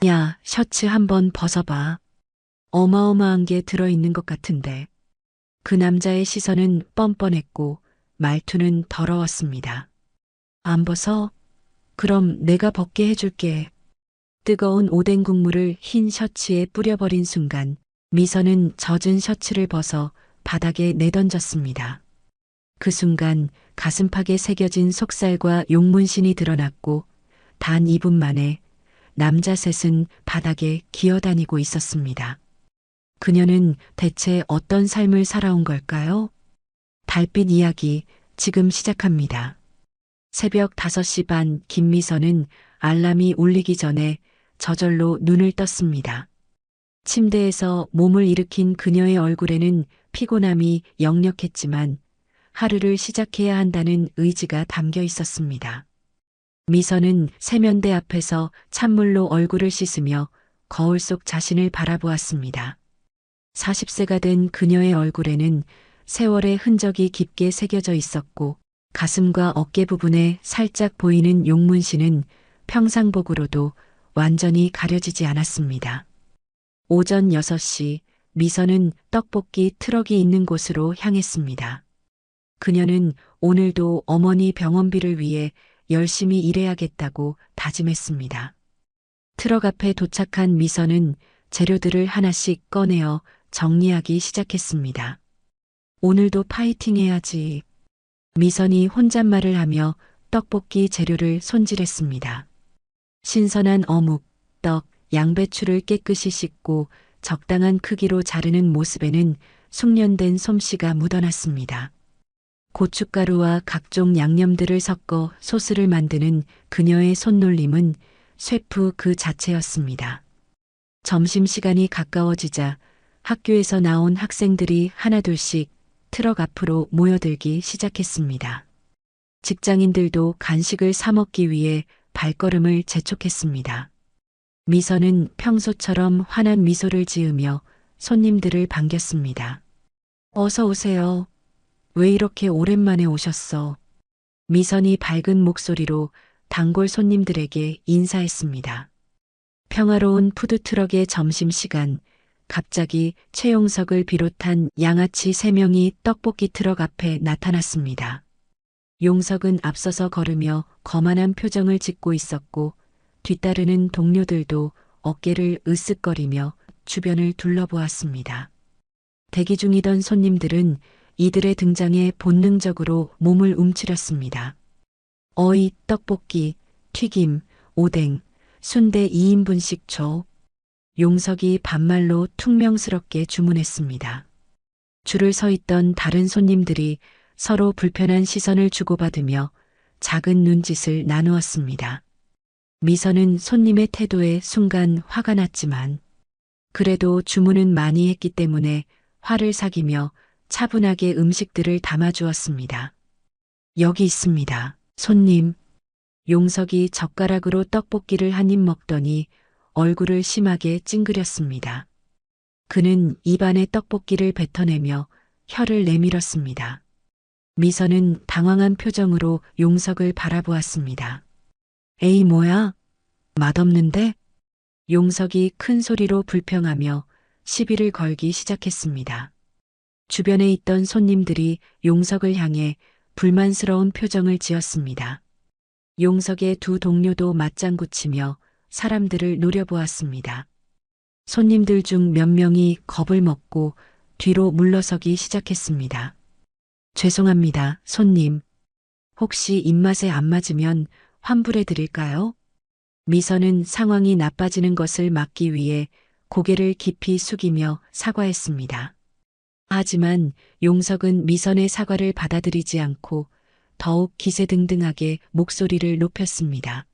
야, 셔츠 한번 벗어봐. 어마어마한 게 들어있는 것 같은데. 그 남자의 시선은 뻔뻔했고 말투는 더러웠습니다. 안 벗어? 그럼 내가 벗게 해줄게. 뜨거운 오뎅 국물을 흰 셔츠에 뿌려버린 순간 미선은 젖은 셔츠를 벗어 바닥에 내던졌습니다. 그 순간 가슴팍에 새겨진 속살과 용문신이 드러났고 단 2분 만에 남자 셋은 바닥에 기어다니고 있었습니다. 그녀는 대체 어떤 삶을 살아온 걸까요? 달빛 이야기 지금 시작합니다. 새벽 5시 반 김미선은 알람이 울리기 전에 저절로 눈을 떴습니다. 침대에서 몸을 일으킨 그녀의 얼굴에는 피곤함이 역력했지만 하루를 시작해야 한다는 의지가 담겨 있었습니다. 미선은 세면대 앞에서 찬물로 얼굴을 씻으며 거울 속 자신을 바라보았습니다. 40세가 된 그녀의 얼굴에는 세월의 흔적이 깊게 새겨져 있었고 가슴과 어깨 부분에 살짝 보이는 용문신은 평상복으로도 완전히 가려지지 않았습니다. 오전 6시 미선은 떡볶이 트럭이 있는 곳으로 향했습니다. 그녀는 오늘도 어머니 병원비를 위해 열심히 일해야겠다고 다짐했습니다. 트럭 앞에 도착한 미선은 재료들을 하나씩 꺼내어 정리하기 시작했습니다. 오늘도 파이팅 해야지. 미선이 혼잣말을 하며 떡볶이 재료를 손질했습니다. 신선한 어묵, 떡, 양배추를 깨끗이 씻고 적당한 크기로 자르는 모습에는 숙련된 솜씨가 묻어났습니다. 고춧가루와 각종 양념들을 섞어 소스를 만드는 그녀의 손놀림은 셰프 그 자체였습니다. 점심시간이 가까워지자 학교에서 나온 학생들이 하나둘씩 트럭 앞으로 모여들기 시작했습니다. 직장인들도 간식을 사 먹기 위해 발걸음을 재촉했습니다. 미선은 평소처럼 환한 미소를 지으며 손님들을 반겼습니다. 어서 오세요. 왜 이렇게 오랜만에 오셨어? 미선이 밝은 목소리로 단골 손님들에게 인사했습니다. 평화로운 푸드트럭의 점심시간, 갑자기 최용석을 비롯한 양아치 3명이 떡볶이 트럭 앞에 나타났습니다. 용석은 앞서서 걸으며 거만한 표정을 짓고 있었고 뒤따르는 동료들도 어깨를 으쓱거리며 주변을 둘러보았습니다. 대기 중이던 손님들은 이들의 등장에 본능적으로 몸을 움츠렸습니다. 어이, 떡볶이, 튀김, 오뎅, 순대 2인분씩 줘. 용석이 반말로 퉁명스럽게 주문했습니다. 줄을 서 있던 다른 손님들이 서로 불편한 시선을 주고받으며 작은 눈짓을 나누었습니다. 미선은 손님의 태도에 순간 화가 났지만 그래도 주문은 많이 했기 때문에 화를 사기며 차분하게 음식들을 담아주었습니다. 여기 있습니다. 손님. 용석이 젓가락으로 떡볶이를 한 입 먹더니 얼굴을 심하게 찡그렸습니다. 그는 입안에 떡볶이를 뱉어내며 혀를 내밀었습니다. 미선은 당황한 표정으로 용석을 바라보았습니다. 에이 뭐야? 맛없는데? 용석이 큰 소리로 불평하며 시비를 걸기 시작했습니다. 주변에 있던 손님들이 용석을 향해 불만스러운 표정을 지었습니다. 용석의 두 동료도 맞장구 치며 사람들을 노려보았습니다. 손님들 중 몇 명이 겁을 먹고 뒤로 물러서기 시작했습니다. 죄송합니다, 손님. 혹시 입맛에 안 맞으면 환불해 드릴까요? 미선은 상황이 나빠지는 것을 막기 위해 고개를 깊이 숙이며 사과했습니다. 하지만 용석은 미선의 사과를 받아들이지 않고 더욱 기세등등하게 목소리를 높였습니다.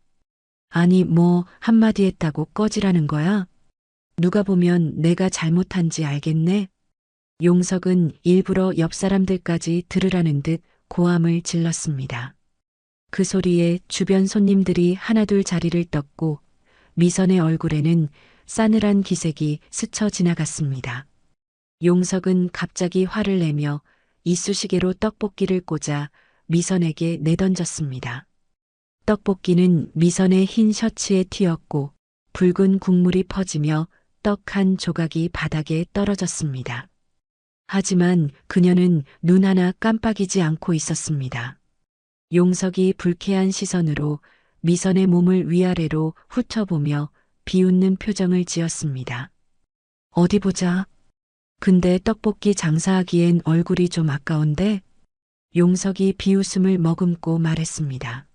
아니 뭐 한마디 했다고 꺼지라는 거야? 누가 보면 내가 잘못한지 알겠네? 용석은 일부러 옆 사람들까지 들으라는 듯 고함을 질렀습니다. 그 소리에 주변 손님들이 하나둘 자리를 떴고 미선의 얼굴에는 싸늘한 기색이 스쳐 지나갔습니다. 용석은 갑자기 화를 내며 이쑤시개로 떡볶이를 꽂아 미선에게 내던졌습니다. 떡볶이는 미선의 흰 셔츠에 튀었고 붉은 국물이 퍼지며 떡 한 조각이 바닥에 떨어졌습니다. 하지만 그녀는 눈 하나 깜빡이지 않고 있었습니다. 용석이 불쾌한 시선으로 미선의 몸을 위아래로 훑어보며 비웃는 표정을 지었습니다. 어디 보자. 근데 떡볶이 장사하기엔 얼굴이 좀 아까운데? 용석이 비웃음을 머금고 말했습니다.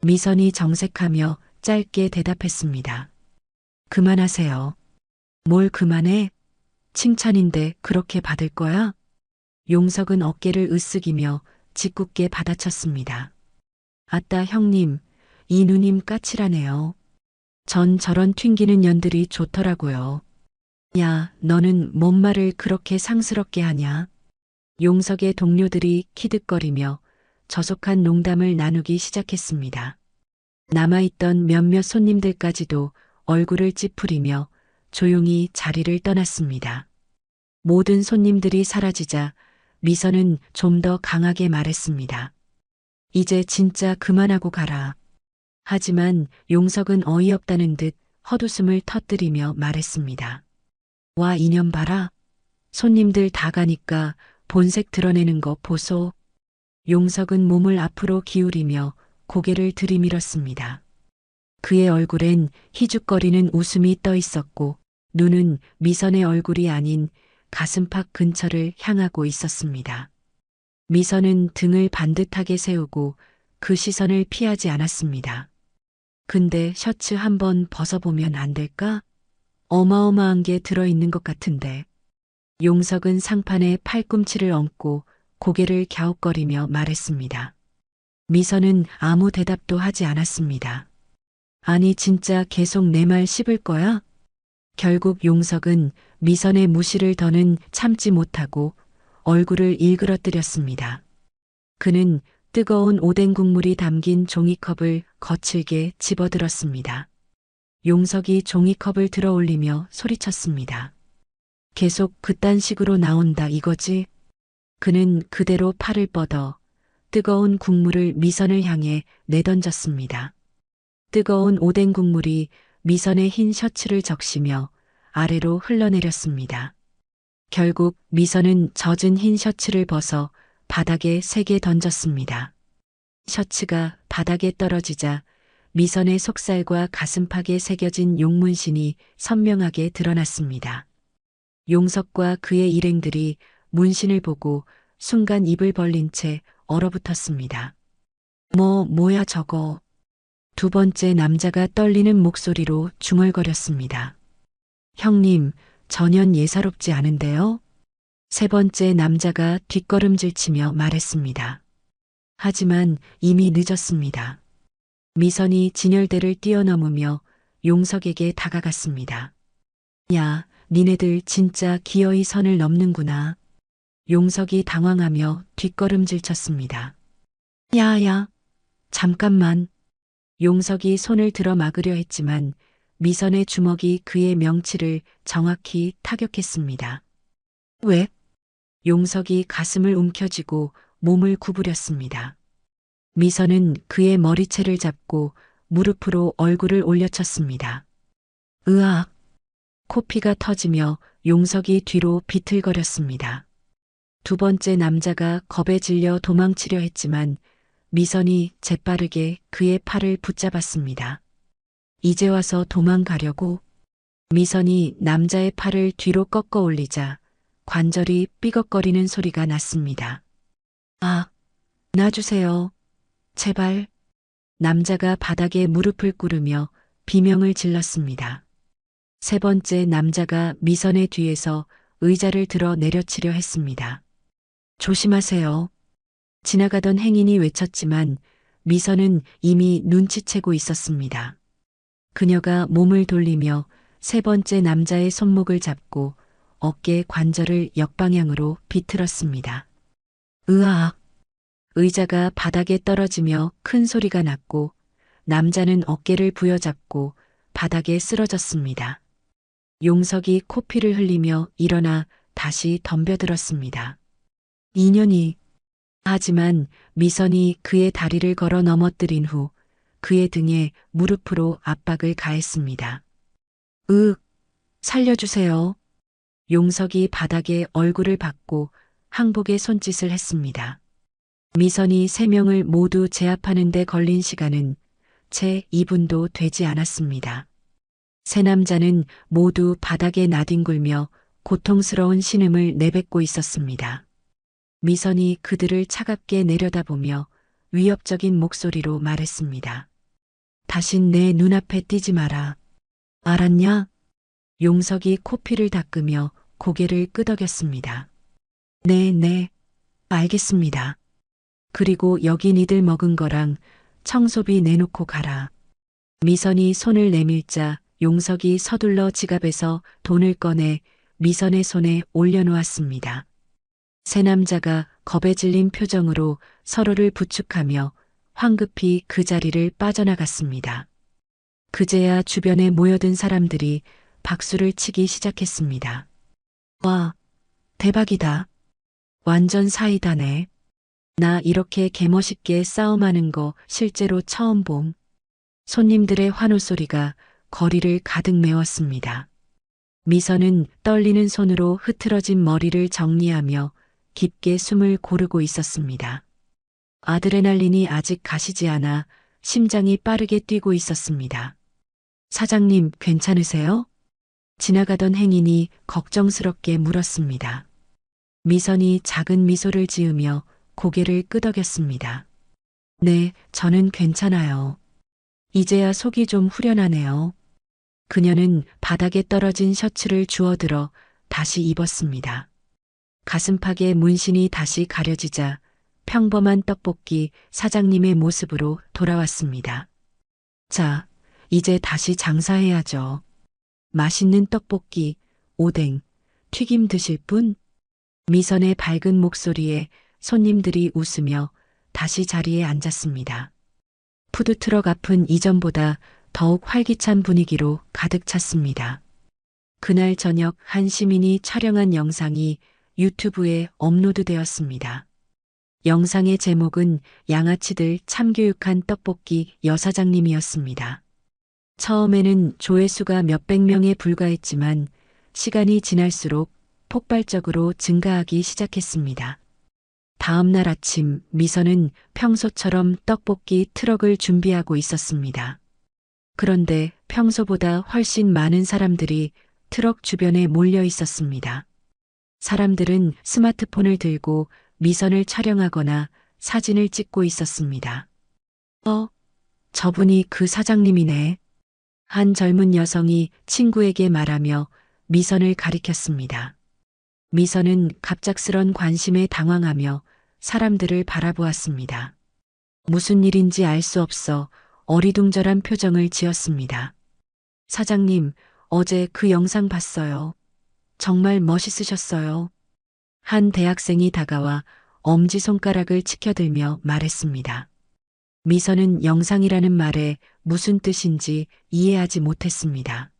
미선이 정색하며 짧게 대답했습니다. 그만하세요. 뭘 그만해? 칭찬인데 그렇게 받을 거야? 용석은 어깨를 으쓱이며 짓궂게 받아쳤습니다. 아따 형님, 이 누님 까칠하네요. 전 저런 튕기는 년들이 좋더라고요. 야, 너는 뭔 말을 그렇게 상스럽게 하냐? 용석의 동료들이 키득거리며 저속한 농담을 나누기 시작했습니다. 남아있던 몇몇 손님들까지도 얼굴을 찌푸리며 조용히 자리를 떠났습니다. 모든 손님들이 사라지자 미선은 좀 더 강하게 말했습니다. 이제 진짜 그만하고 가라. 하지만 용석은 어이없다는 듯 헛웃음을 터뜨리며 말했습니다. 와 이년 봐라. 손님들 다 가니까 본색 드러내는 거 보소. 용석은 몸을 앞으로 기울이며 고개를 들이밀었습니다. 그의 얼굴엔 희죽거리는 웃음이 떠 있었고 눈은 미선의 얼굴이 아닌 가슴팍 근처를 향하고 있었습니다. 미선은 등을 반듯하게 세우고 그 시선을 피하지 않았습니다. 근데 셔츠 한번 벗어보면 안 될까? 어마어마한 게 들어있는 것 같은데. 용석은 상판에 팔꿈치를 얹고 고개를 갸웃거리며 말했습니다. 미선은 아무 대답도 하지 않았습니다. 아니 진짜 계속 내 말 씹을 거야? 결국 용석은 미선의 무시를 더는 참지 못하고 얼굴을 일그러뜨렸습니다. 그는 뜨거운 오뎅 국물이 담긴 종이컵을 거칠게 집어들었습니다. 용석이 종이컵을 들어 올리며 소리쳤습니다. 계속 그딴 식으로 나온다 이거지? 그는 그대로 팔을 뻗어 뜨거운 국물을 미선을 향해 내던졌습니다. 뜨거운 오뎅 국물이 미선의 흰 셔츠를 적시며 아래로 흘러내렸습니다. 결국 미선은 젖은 흰 셔츠를 벗어 바닥에 세게 던졌습니다. 셔츠가 바닥에 떨어지자 미선의 속살과 가슴팍에 새겨진 용문신이 선명하게 드러났습니다. 용석과 그의 일행들이 문신을 보고 순간 입을 벌린 채 얼어붙었습니다. 뭐야 저거. 두 번째 남자가 떨리는 목소리로 중얼거렸습니다. 형님, 전혀 예사롭지 않은데요? 세 번째 남자가 뒷걸음질치며 말했습니다. 하지만 이미 늦었습니다. 미선이 진열대를 뛰어넘으며 용석에게 다가갔습니다. 야, 니네들 진짜 기어이 선을 넘는구나. 용석이 당황하며 뒷걸음질쳤습니다. 야야, 잠깐만. 용석이 손을 들어 막으려 했지만 미선의 주먹이 그의 명치를 정확히 타격했습니다. 왜? 용석이 가슴을 움켜쥐고 몸을 구부렸습니다. 미선은 그의 머리채를 잡고 무릎으로 얼굴을 올려쳤습니다. 으악! 코피가 터지며 용석이 뒤로 비틀거렸습니다. 두 번째 남자가 겁에 질려 도망치려 했지만 미선이 재빠르게 그의 팔을 붙잡았습니다. 이제 와서 도망가려고? 미선이 남자의 팔을 뒤로 꺾어 올리자 관절이 삐걱거리는 소리가 났습니다. 아, 놔주세요. 제발. 남자가 바닥에 무릎을 꿇으며 비명을 질렀습니다. 세 번째 남자가 미선의 뒤에서 의자를 들어 내려치려 했습니다. 조심하세요. 지나가던 행인이 외쳤지만 미선은 이미 눈치채고 있었습니다. 그녀가 몸을 돌리며 세 번째 남자의 손목을 잡고 어깨 관절을 역방향으로 비틀었습니다. 으악! 의자가 바닥에 떨어지며 큰 소리가 났고 남자는 어깨를 부여잡고 바닥에 쓰러졌습니다. 용석이 코피를 흘리며 일어나 다시 덤벼들었습니다. 인연이. 하지만 미선이 그의 다리를 걸어 넘어뜨린 후 그의 등에 무릎으로 압박을 가했습니다. 으, 살려주세요. 용석이 바닥에 얼굴을 박고 항복의 손짓을 했습니다. 미선이 3명을 모두 제압하는 데 걸린 시간은 채 2분도 되지 않았습니다. 세 남자는 모두 바닥에 나뒹굴며 고통스러운 신음을 내뱉고 있었습니다. 미선이 그들을 차갑게 내려다보며 위협적인 목소리로 말했습니다. 다신 내 눈앞에 띄지 마라. 알았냐? 용석이 코피를 닦으며 고개를 끄덕였습니다. 네, 알겠습니다. 그리고 여기 니들 먹은 거랑 청소비 내놓고 가라. 미선이 손을 내밀자 용석이 서둘러 지갑에서 돈을 꺼내 미선의 손에 올려놓았습니다. 세 남자가 겁에 질린 표정으로 서로를 부축하며 황급히 그 자리를 빠져나갔습니다. 그제야 주변에 모여든 사람들이 박수를 치기 시작했습니다. 와, 대박이다. 완전 사이다네. 나 이렇게 개멋있게 싸움하는 거 실제로 처음 봄. 손님들의 환호 소리가 거리를 가득 메웠습니다. 미선은 떨리는 손으로 흐트러진 머리를 정리하며 깊게 숨을 고르고 있었습니다. 아드레날린이 아직 가시지 않아 심장이 빠르게 뛰고 있었습니다. 사장님, 괜찮으세요? 지나가던 행인이 걱정스럽게 물었습니다. 미선이 작은 미소를 지으며 고개를 끄덕였습니다. 네, 저는 괜찮아요. 이제야 속이 좀 후련하네요. 그녀는 바닥에 떨어진 셔츠를 주워들어 다시 입었습니다. 가슴팍에 문신이 다시 가려지자 평범한 떡볶이 사장님의 모습으로 돌아왔습니다. 자, 이제 다시 장사해야죠. 맛있는 떡볶이, 오뎅, 튀김 드실 분? 미선의 밝은 목소리에 손님들이 웃으며 다시 자리에 앉았습니다. 푸드트럭 앞은 이전보다 더욱 활기찬 분위기로 가득 찼습니다. 그날 저녁 한 시민이 촬영한 영상이 유튜브에 업로드되었습니다. 영상의 제목은 양아치들 참교육한 떡볶이 여사장님이었습니다. 처음에는 조회수가 몇백 명에 불과했지만 시간이 지날수록 폭발적으로 증가하기 시작했습니다. 다음 날 아침 미선은 평소처럼 떡볶이 트럭을 준비하고 있었습니다. 그런데 평소보다 훨씬 많은 사람들이 트럭 주변에 몰려 있었습니다. 사람들은 스마트폰을 들고 미선을 촬영하거나 사진을 찍고 있었습니다. 저분이 그 사장님이네. 한 젊은 여성이 친구에게 말하며 미선을 가리켰습니다. 미선은 갑작스런 관심에 당황하며 사람들을 바라보았습니다. 무슨 일인지 알 수 없어 어리둥절한 표정을 지었습니다. 사장님, 어제 그 영상 봤어요. 정말 멋있으셨어요. 한 대학생이 다가와 엄지손가락을 치켜들며 말했습니다. 미선은 영상이라는 말에 무슨 뜻인지 이해하지 못했습니다.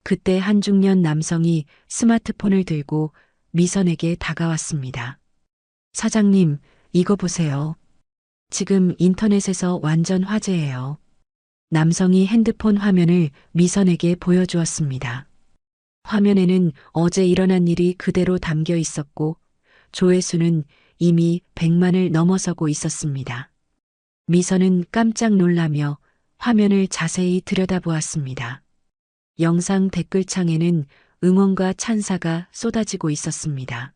그때 한 중년 남성이 스마트폰을 들고 미선에게 다가왔습니다. 사장님, 이거 보세요. 지금 인터넷에서 완전 화제예요. 남성이 핸드폰 화면을 미선에게 보여주었습니다. 화면에는 어제 일어난 일이 그대로 담겨 있었고 조회수는 이미 100만을 넘어서고 있었습니다. 미선은 깜짝 놀라며 화면을 자세히 들여다보았습니다. 영상 댓글창에는 응원과 찬사가 쏟아지고 있었습니다.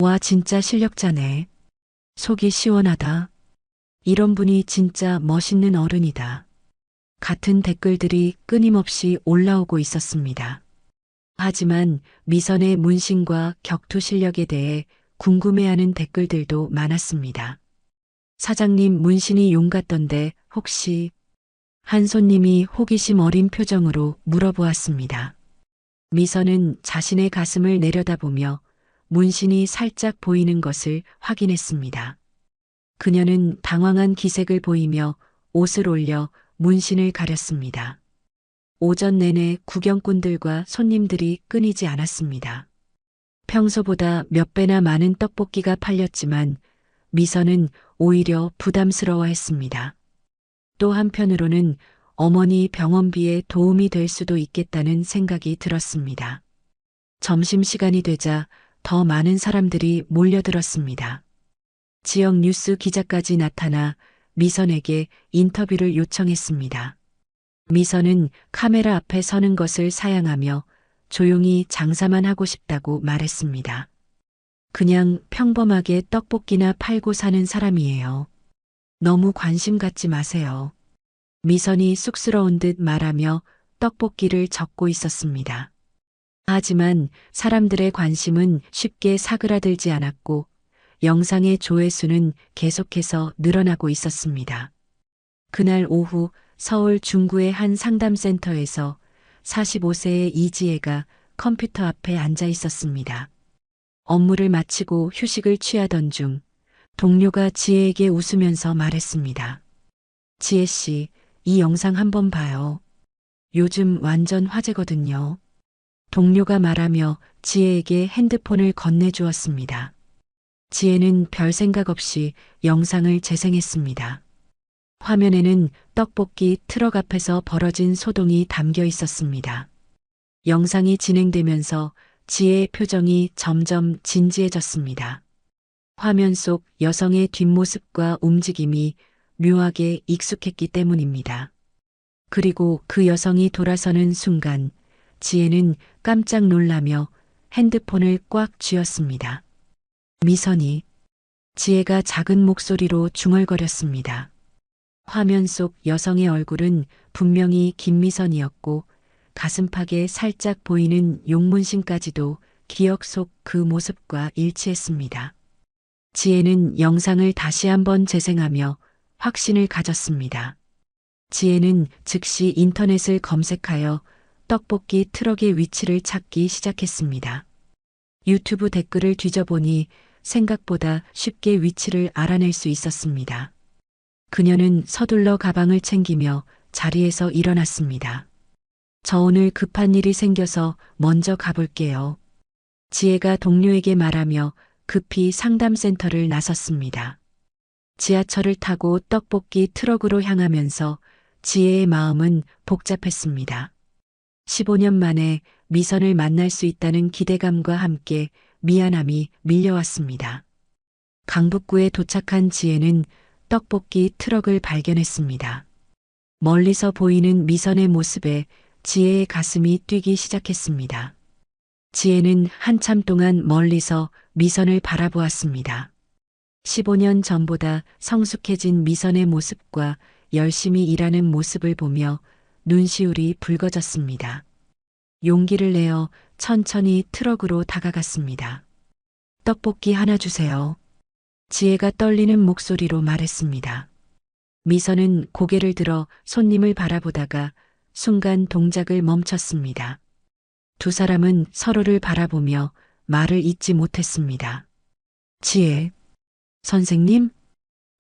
와, 진짜 실력자네. 속이 시원하다. 이런 분이 진짜 멋있는 어른이다. 같은 댓글들이 끊임없이 올라오고 있었습니다. 하지만 미선의 문신과 격투 실력에 대해 궁금해하는 댓글들도 많았습니다. 사장님 문신이 용 같던데 혹시? 한 손님이 호기심 어린 표정으로 물어보았습니다. 미선은 자신의 가슴을 내려다보며 문신이 살짝 보이는 것을 확인했습니다. 그녀는 당황한 기색을 보이며 옷을 올려 문신을 가렸습니다. 오전 내내 구경꾼들과 손님들이 끊이지 않았습니다. 평소보다 몇 배나 많은 떡볶이가 팔렸지만 미선은 오히려 부담스러워했습니다. 또 한편으로는 어머니 병원비에 도움이 될 수도 있겠다는 생각이 들었습니다. 점심시간이 되자 더 많은 사람들이 몰려들었습니다. 지역 뉴스 기자까지 나타나 미선에게 인터뷰를 요청했습니다. 미선은 카메라 앞에 서는 것을 사양하며 조용히 장사만 하고 싶다고 말했습니다. 그냥 평범하게 떡볶이나 팔고 사는 사람이에요. 너무 관심 갖지 마세요. 미선이 쑥스러운 듯 말하며 떡볶이를 적고 있었습니다. 하지만 사람들의 관심은 쉽게 사그라들지 않았고 영상의 조회수는 계속해서 늘어나고 있었습니다. 그날 오후 서울 중구의 한 상담센터에서 45세의 이지혜가 컴퓨터 앞에 앉아 있었습니다. 업무를 마치고 휴식을 취하던 중 동료가 지혜에게 웃으면서 말했습니다. 지혜 씨, 이 영상 한번 봐요. 요즘 완전 화제거든요. 동료가 말하며 지혜에게 핸드폰을 건네주었습니다. 지혜는 별 생각 없이 영상을 재생했습니다. 화면에는 떡볶이 트럭 앞에서 벌어진 소동이 담겨 있었습니다. 영상이 진행되면서 지혜의 표정이 점점 진지해졌습니다. 화면 속 여성의 뒷모습과 움직임이 묘하게 익숙했기 때문입니다. 그리고 그 여성이 돌아서는 순간 지혜는 깜짝 놀라며 핸드폰을 꽉 쥐었습니다. 미선이. 지혜가 작은 목소리로 중얼거렸습니다. 화면 속 여성의 얼굴은 분명히 김미선이었고 가슴팍에 살짝 보이는 용문신까지도 기억 속 그 모습과 일치했습니다. 지혜는 영상을 다시 한번 재생하며 확신을 가졌습니다. 지혜는 즉시 인터넷을 검색하여 떡볶이 트럭의 위치를 찾기 시작했습니다. 유튜브 댓글을 뒤져보니 생각보다 쉽게 위치를 알아낼 수 있었습니다. 그녀는 서둘러 가방을 챙기며 자리에서 일어났습니다. 저 오늘 급한 일이 생겨서 먼저 가볼게요. 지혜가 동료에게 말하며 급히 상담센터를 나섰습니다. 지하철을 타고 떡볶이 트럭으로 향하면서 지혜의 마음은 복잡했습니다. 15년 만에 미선을 만날 수 있다는 기대감과 함께 미안함이 밀려왔습니다. 강북구에 도착한 지혜는 떡볶이 트럭을 발견했습니다. 멀리서 보이는 미선의 모습에 지혜의 가슴이 뛰기 시작했습니다. 지혜는 한참 동안 멀리서 미선을 바라보았습니다. 15년 전보다 성숙해진 미선의 모습과 열심히 일하는 모습을 보며 눈시울이 붉어졌습니다. 용기를 내어 천천히 트럭으로 다가갔습니다. 떡볶이 하나 주세요. 지혜가 떨리는 목소리로 말했습니다. 미선은 고개를 들어 손님을 바라보다가 순간 동작을 멈췄습니다. 두 사람은 서로를 바라보며 말을 잇지 못했습니다. 지혜, 선생님?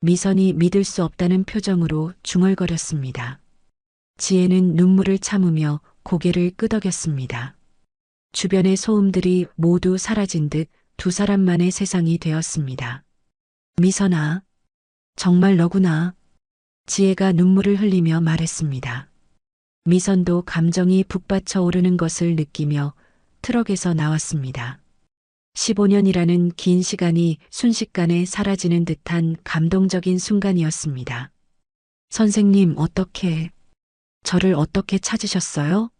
미선이 믿을 수 없다는 표정으로 중얼거렸습니다. 지혜는 눈물을 참으며 고개를 끄덕였습니다. 주변의 소음들이 모두 사라진 듯 두 사람만의 세상이 되었습니다. 미선아, 정말 너구나. 지혜가 눈물을 흘리며 말했습니다. 미선도 감정이 북받쳐 오르는 것을 느끼며 트럭에서 나왔습니다. 15년이라는 긴 시간이 순식간에 사라지는 듯한 감동적인 순간이었습니다. 선생님, 저를 어떻게 찾으셨어요?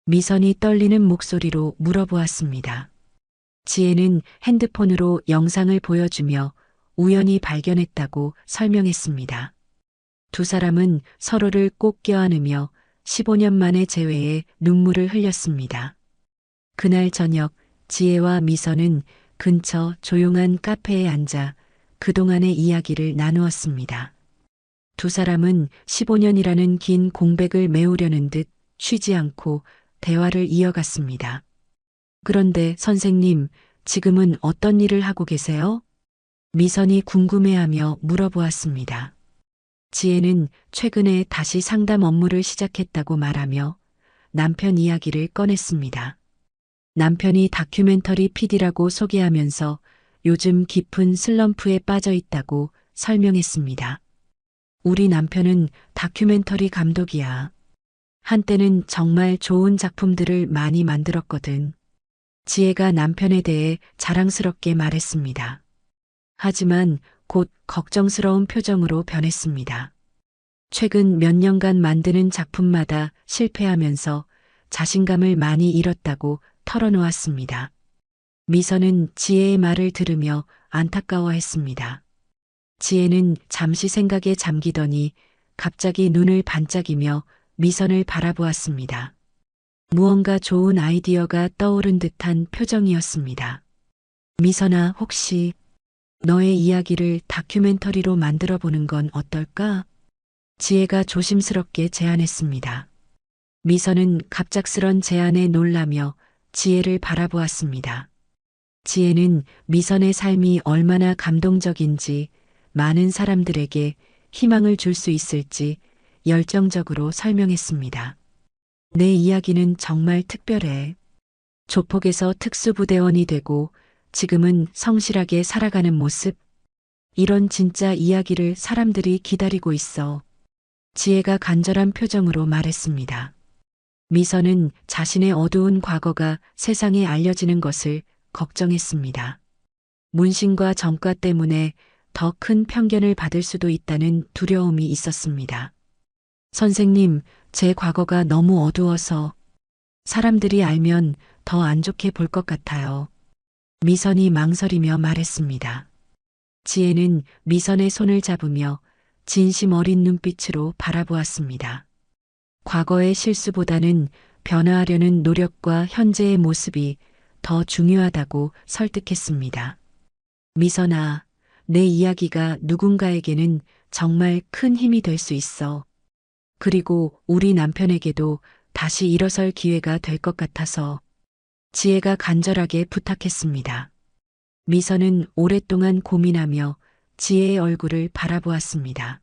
미선이 떨리는 목소리로 물어보았습니다. 지혜는 핸드폰으로 영상을 보여주며 우연히 발견했다고 설명했습니다. 두 사람은 서로를 꼭 껴안으며 15년 만의 재회에 눈물을 흘렸습니다. 그날 저녁 지혜와 미선은 근처 조용한 카페에 앉아 그동안의 이야기를 나누었습니다. 두 사람은 15년이라는 긴 공백을 메우려는 듯 쉬지 않고 대화를 이어갔습니다. 그런데 선생님, 지금은 어떤 일을 하고 계세요? 미선이 궁금해하며 물어보았습니다. 지혜는 최근에 다시 상담 업무를 시작했다고 말하며 남편 이야기를 꺼냈습니다. 남편이 다큐멘터리 PD라고 소개하면서 요즘 깊은 슬럼프에 빠져 있다고 설명했습니다. 우리 남편은 다큐멘터리 감독이야. 한때는 정말 좋은 작품들을 많이 만들었거든. 지혜가 남편에 대해 자랑스럽게 말했습니다. 하지만 곧 걱정스러운 표정으로 변했습니다. 최근 몇 년간 만드는 작품마다 실패하면서 자신감을 많이 잃었다고 털어놓았습니다. 미선은 지혜의 말을 들으며 안타까워했습니다. 지혜는 잠시 생각에 잠기더니 갑자기 눈을 반짝이며 미선을 바라보았습니다. 무언가 좋은 아이디어가 떠오른 듯한 표정이었습니다. 미선아, 혹시 너의 이야기를 다큐멘터리로 만들어 보는 건 어떨까? 지혜가 조심스럽게 제안했습니다. 미선은 갑작스런 제안에 놀라며 지혜를 바라보았습니다. 지혜는 미선의 삶이 얼마나 감동적인지, 많은 사람들에게 희망을 줄 수 있을지 열정적으로 설명했습니다. 내 이야기는 정말 특별해. 조폭에서 특수부대원이 되고 지금은 성실하게 살아가는 모습. 이런 진짜 이야기를 사람들이 기다리고 있어. 지혜가 간절한 표정으로 말했습니다. 미선은 자신의 어두운 과거가 세상에 알려지는 것을 걱정했습니다. 문신과 전과 때문에 더 큰 편견을 받을 수도 있다는 두려움이 있었습니다. 선생님, 제 과거가 너무 어두워서 사람들이 알면 더 안 좋게 볼 것 같아요. 미선이 망설이며 말했습니다. 지혜는 미선의 손을 잡으며 진심 어린 눈빛으로 바라보았습니다. 과거의 실수보다는 변화하려는 노력과 현재의 모습이 더 중요하다고 설득했습니다. 미선아, 내 이야기가 누군가에게는 정말 큰 힘이 될 수 있어. 그리고 우리 남편에게도 다시 일어설 기회가 될 것 같아서. 지혜가 간절하게 부탁했습니다. 미선은 오랫동안 고민하며 지혜의 얼굴을 바라보았습니다.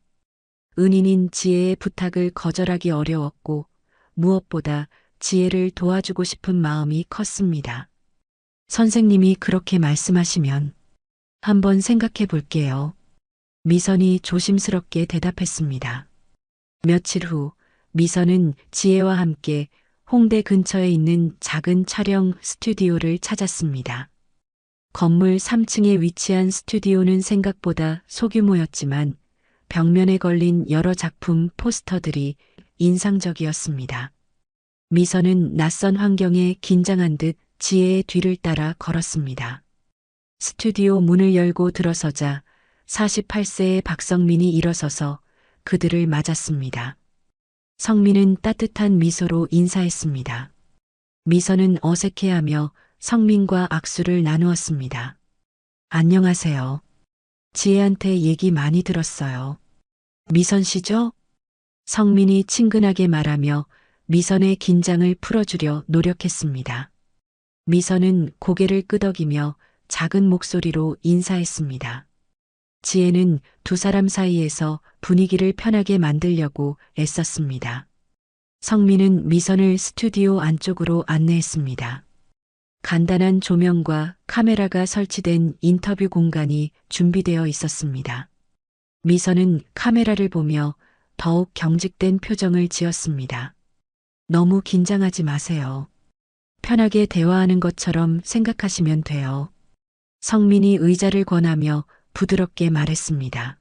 은인인 지혜의 부탁을 거절하기 어려웠고 무엇보다 지혜를 도와주고 싶은 마음이 컸습니다. 선생님이 그렇게 말씀하시면 한번 생각해 볼게요. 미선이 조심스럽게 대답했습니다. 며칠 후 미선은 지혜와 함께 홍대 근처에 있는 작은 촬영 스튜디오를 찾았습니다. 건물 3층에 위치한 스튜디오는 생각보다 소규모였지만 벽면에 걸린 여러 작품 포스터들이 인상적이었습니다. 미선은 낯선 환경에 긴장한 듯 지혜의 뒤를 따라 걸었습니다. 스튜디오 문을 열고 들어서자 48세의 박성민이 일어서서 그들을 맞았습니다. 성민은 따뜻한 미소로 인사했습니다. 미선은 어색해하며 성민과 악수를 나누었습니다. 안녕하세요. 지혜한테 얘기 많이 들었어요. 미선 씨죠? 성민이 친근하게 말하며 미선의 긴장을 풀어주려 노력했습니다. 미선은 고개를 끄덕이며 작은 목소리로 인사했습니다. 지혜는 두 사람 사이에서 분위기를 편하게 만들려고 애썼습니다. 성민은 미선을 스튜디오 안쪽으로 안내했습니다. 간단한 조명과 카메라가 설치된 인터뷰 공간이 준비되어 있었습니다. 미선은 카메라를 보며 더욱 경직된 표정을 지었습니다. 너무 긴장하지 마세요. 편하게 대화하는 것처럼 생각하시면 돼요. 성민이 의자를 권하며 부드럽게 말했습니다.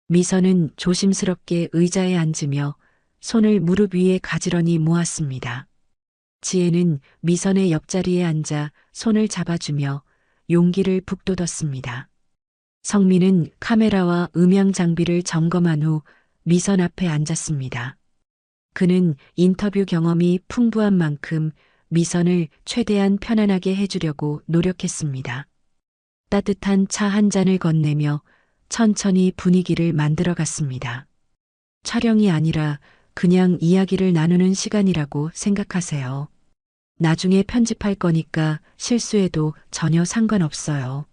미선은 조심스럽게 의자에 앉으며 손을 무릎 위에 가지런히 모았습니다. 지혜는 미선의 옆자리에 앉아 손을 잡아주며 용기를 북돋았습니다. 성민은 카메라와 음향 장비를 점검한 후 미선 앞에 앉았습니다. 그는 인터뷰 경험이 풍부한 만큼 미선을 최대한 편안하게 해주려고 노력했습니다. 따뜻한 차 한 잔을 건네며 천천히 분위기를 만들어갔습니다. 촬영이 아니라 그냥 이야기를 나누는 시간이라고 생각하세요. 나중에 편집할 거니까 실수해도 전혀 상관없어요.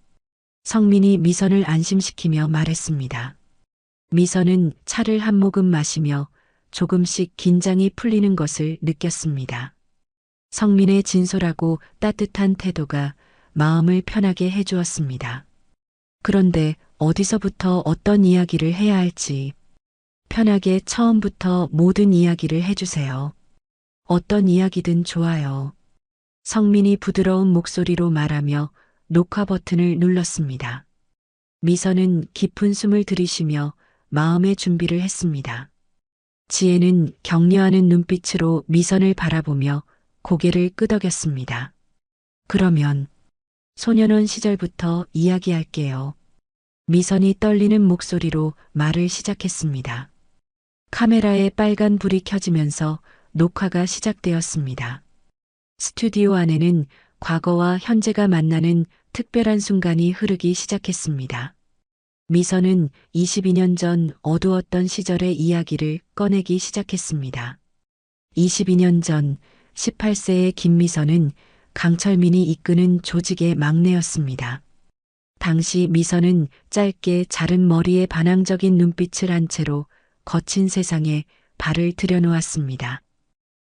성민이 미선을 안심시키며 말했습니다. 미선은 차를 한 모금 마시며 조금씩 긴장이 풀리는 것을 느꼈습니다. 성민의 진솔하고 따뜻한 태도가 마음을 편하게 해주었습니다. 그런데 어디서부터 어떤 이야기를 해야 할지 편하게 처음부터 모든 이야기를 해주세요. 어떤 이야기든 좋아요. 성민이 부드러운 목소리로 말하며 녹화 버튼을 눌렀습니다. 미선은 깊은 숨을 들이쉬며 마음의 준비를 했습니다. 지혜는 격려하는 눈빛으로 미선을 바라보며 고개를 끄덕였습니다. 그러면 소년원 시절부터 이야기할게요. 미선이 떨리는 목소리로 말을 시작했습니다. 카메라에 빨간 불이 켜지면서 녹화가 시작되었습니다. 스튜디오 안에는 과거와 현재가 만나는 특별한 순간이 흐르기 시작했습니다. 미선은 22년 전 어두웠던 시절의 이야기를 꺼내기 시작했습니다. 22년 전 18세의 김미선은 강철민이 이끄는 조직의 막내였습니다. 당시 미선은 짧게 자른 머리에 반항적인 눈빛을 한 채로 거친 세상에 발을 들여놓았습니다.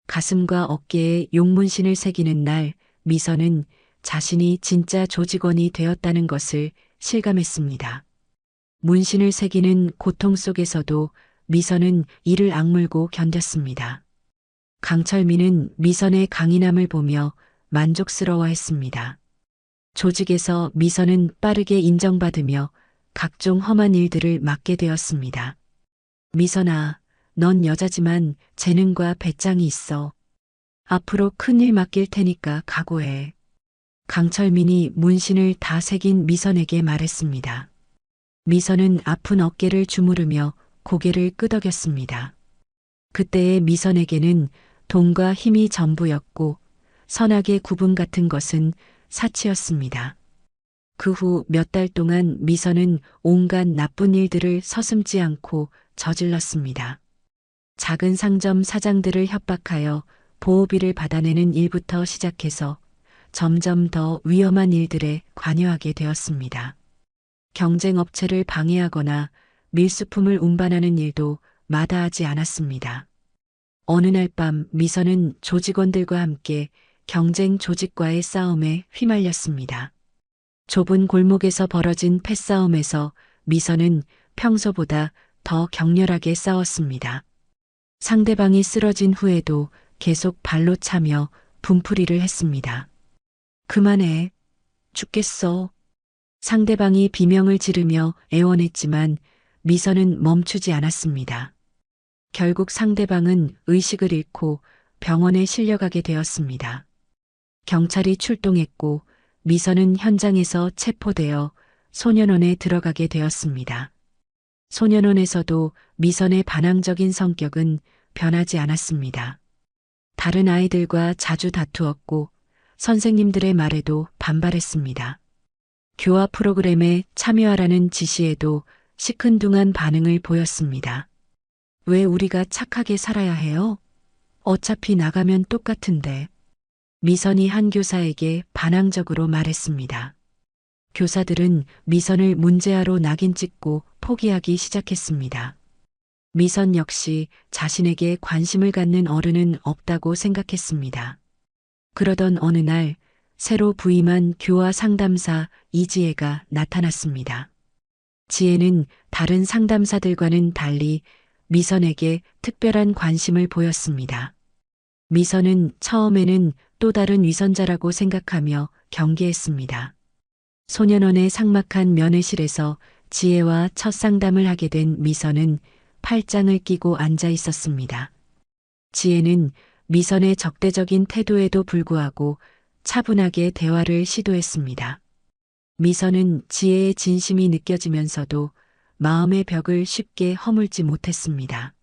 가슴과 어깨에 용문신을 새기는 날 미선은 자신이 진짜 조직원이 되었다는 것을 실감했습니다. 문신을 새기는 고통 속에서도 미선은 이를 악물고 견뎠습니다. 강철민은 미선의 강인함을 보며 만족스러워했습니다. 조직에서 미선은 빠르게 인정받으며 각종 험한 일들을 맡게 되었습니다. 미선아, 넌 여자지만 재능과 배짱이 있어. 앞으로 큰일 맡길 테니까 각오해. 강철민이 문신을 다 새긴 미선에게 말했습니다. 미선은 아픈 어깨를 주무르며 고개를 끄덕였습니다. 그때의 미선에게는 돈과 힘이 전부였고 선악의 구분 같은 것은 사치였습니다. 그 후 몇 달 동안 미선은 온갖 나쁜 일들을 서슴지 않고 저질렀습니다. 작은 상점 사장들을 협박하여 보호비를 받아내는 일부터 시작해서 점점 더 위험한 일들에 관여하게 되었습니다. 경쟁업체를 방해하거나 밀수품을 운반하는 일도 마다하지 않았습니다. 어느 날 밤 미선은 조직원들과 함께 경쟁 조직과의 싸움에 휘말렸습니다. 좁은 골목에서 벌어진 패싸움에서 미선은 평소보다 더 격렬하게 싸웠습니다. 상대방이 쓰러진 후에도 계속 발로 차며 분풀이를 했습니다. 그만해. 죽겠어. 상대방이 비명을 지르며 애원했지만 미선은 멈추지 않았습니다. 결국 상대방은 의식을 잃고 병원에 실려가게 되었습니다. 경찰이 출동했고 미선은 현장에서 체포되어 소년원에 들어가게 되었습니다. 소년원에서도 미선의 반항적인 성격은 변하지 않았습니다. 다른 아이들과 자주 다투었고 선생님들의 말에도 반발했습니다. 교화 프로그램에 참여하라는 지시에도 시큰둥한 반응을 보였습니다. 왜 우리가 착하게 살아야 해요? 어차피 나가면 똑같은데. 미선이 한 교사에게 반항적으로 말했습니다. 교사들은 미선을 문제아로 낙인 찍고 포기하기 시작했습니다. 미선 역시 자신에게 관심을 갖는 어른은 없다고 생각했습니다. 그러던 어느 날 새로 부임한 교화 상담사 이지혜가 나타났습니다. 지혜는 다른 상담사들과는 달리 미선에게 특별한 관심을 보였습니다. 미선은 처음에는 또 다른 위선자라고 생각하며 경계했습니다. 소년원의 삭막한 면회실에서 지혜와 첫 상담을 하게 된 미선은 팔짱을 끼고 앉아 있었습니다. 지혜는 미선의 적대적인 태도에도 불구하고 차분하게 대화를 시도했습니다. 미선은 지혜의 진심이 느껴지면서도 마음의 벽을 쉽게 허물지 못했습니다.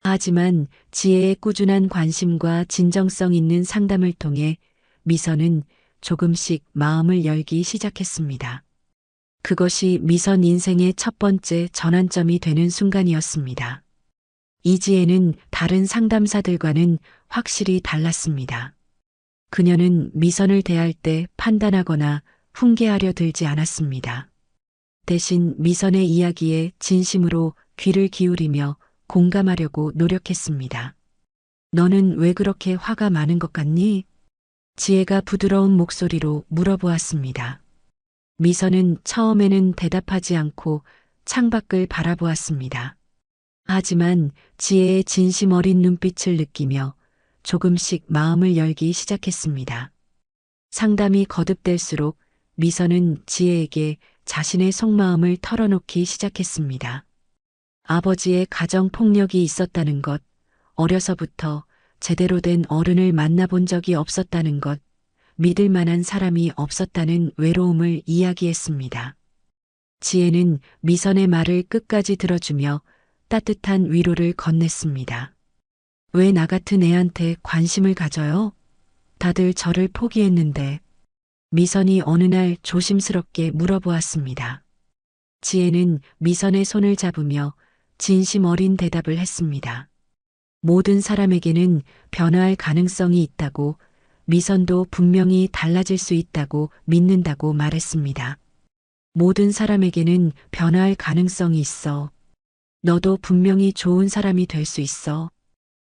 하지만 지혜의 꾸준한 관심과 진정성 있는 상담을 통해 미선은 조금씩 마음을 열기 시작했습니다. 그것이 미선 인생의 첫 번째 전환점이 되는 순간이었습니다. 이지혜는 다른 상담사들과는 확실히 달랐습니다. 그녀는 미선을 대할 때 판단하거나 훈계하려 들지 않았습니다. 대신 미선의 이야기에 진심으로 귀를 기울이며 공감하려고 노력했습니다. 너는 왜 그렇게 화가 많은 것 같니? 지혜가 부드러운 목소리로 물어보았습니다. 미선은 처음에는 대답하지 않고 창밖을 바라보았습니다. 하지만 지혜의 진심 어린 눈빛을 느끼며 조금씩 마음을 열기 시작했습니다. 상담이 거듭될수록 미선은 지혜에게 자신의 속마음을 털어놓기 시작했습니다. 아버지의 가정폭력이 있었다는 것, 어려서부터 제대로 된 어른을 만나본 적이 없었다는 것, 믿을 만한 사람이 없었다는 외로움을 이야기했습니다. 지혜는 미선의 말을 끝까지 들어주며 따뜻한 위로를 건넸습니다. 왜 나 같은 애한테 관심을 가져요? 다들 저를 포기했는데. 미선이 어느 날 조심스럽게 물어보았습니다. 지혜는 미선의 손을 잡으며 진심 어린 대답을 했습니다. 모든 사람에게는 변화할 가능성이 있다고, 미선도 분명히 달라질 수 있다고 믿는다고 말했습니다. 모든 사람에게는 변화할 가능성이 있어. 너도 분명히 좋은 사람이 될 수 있어.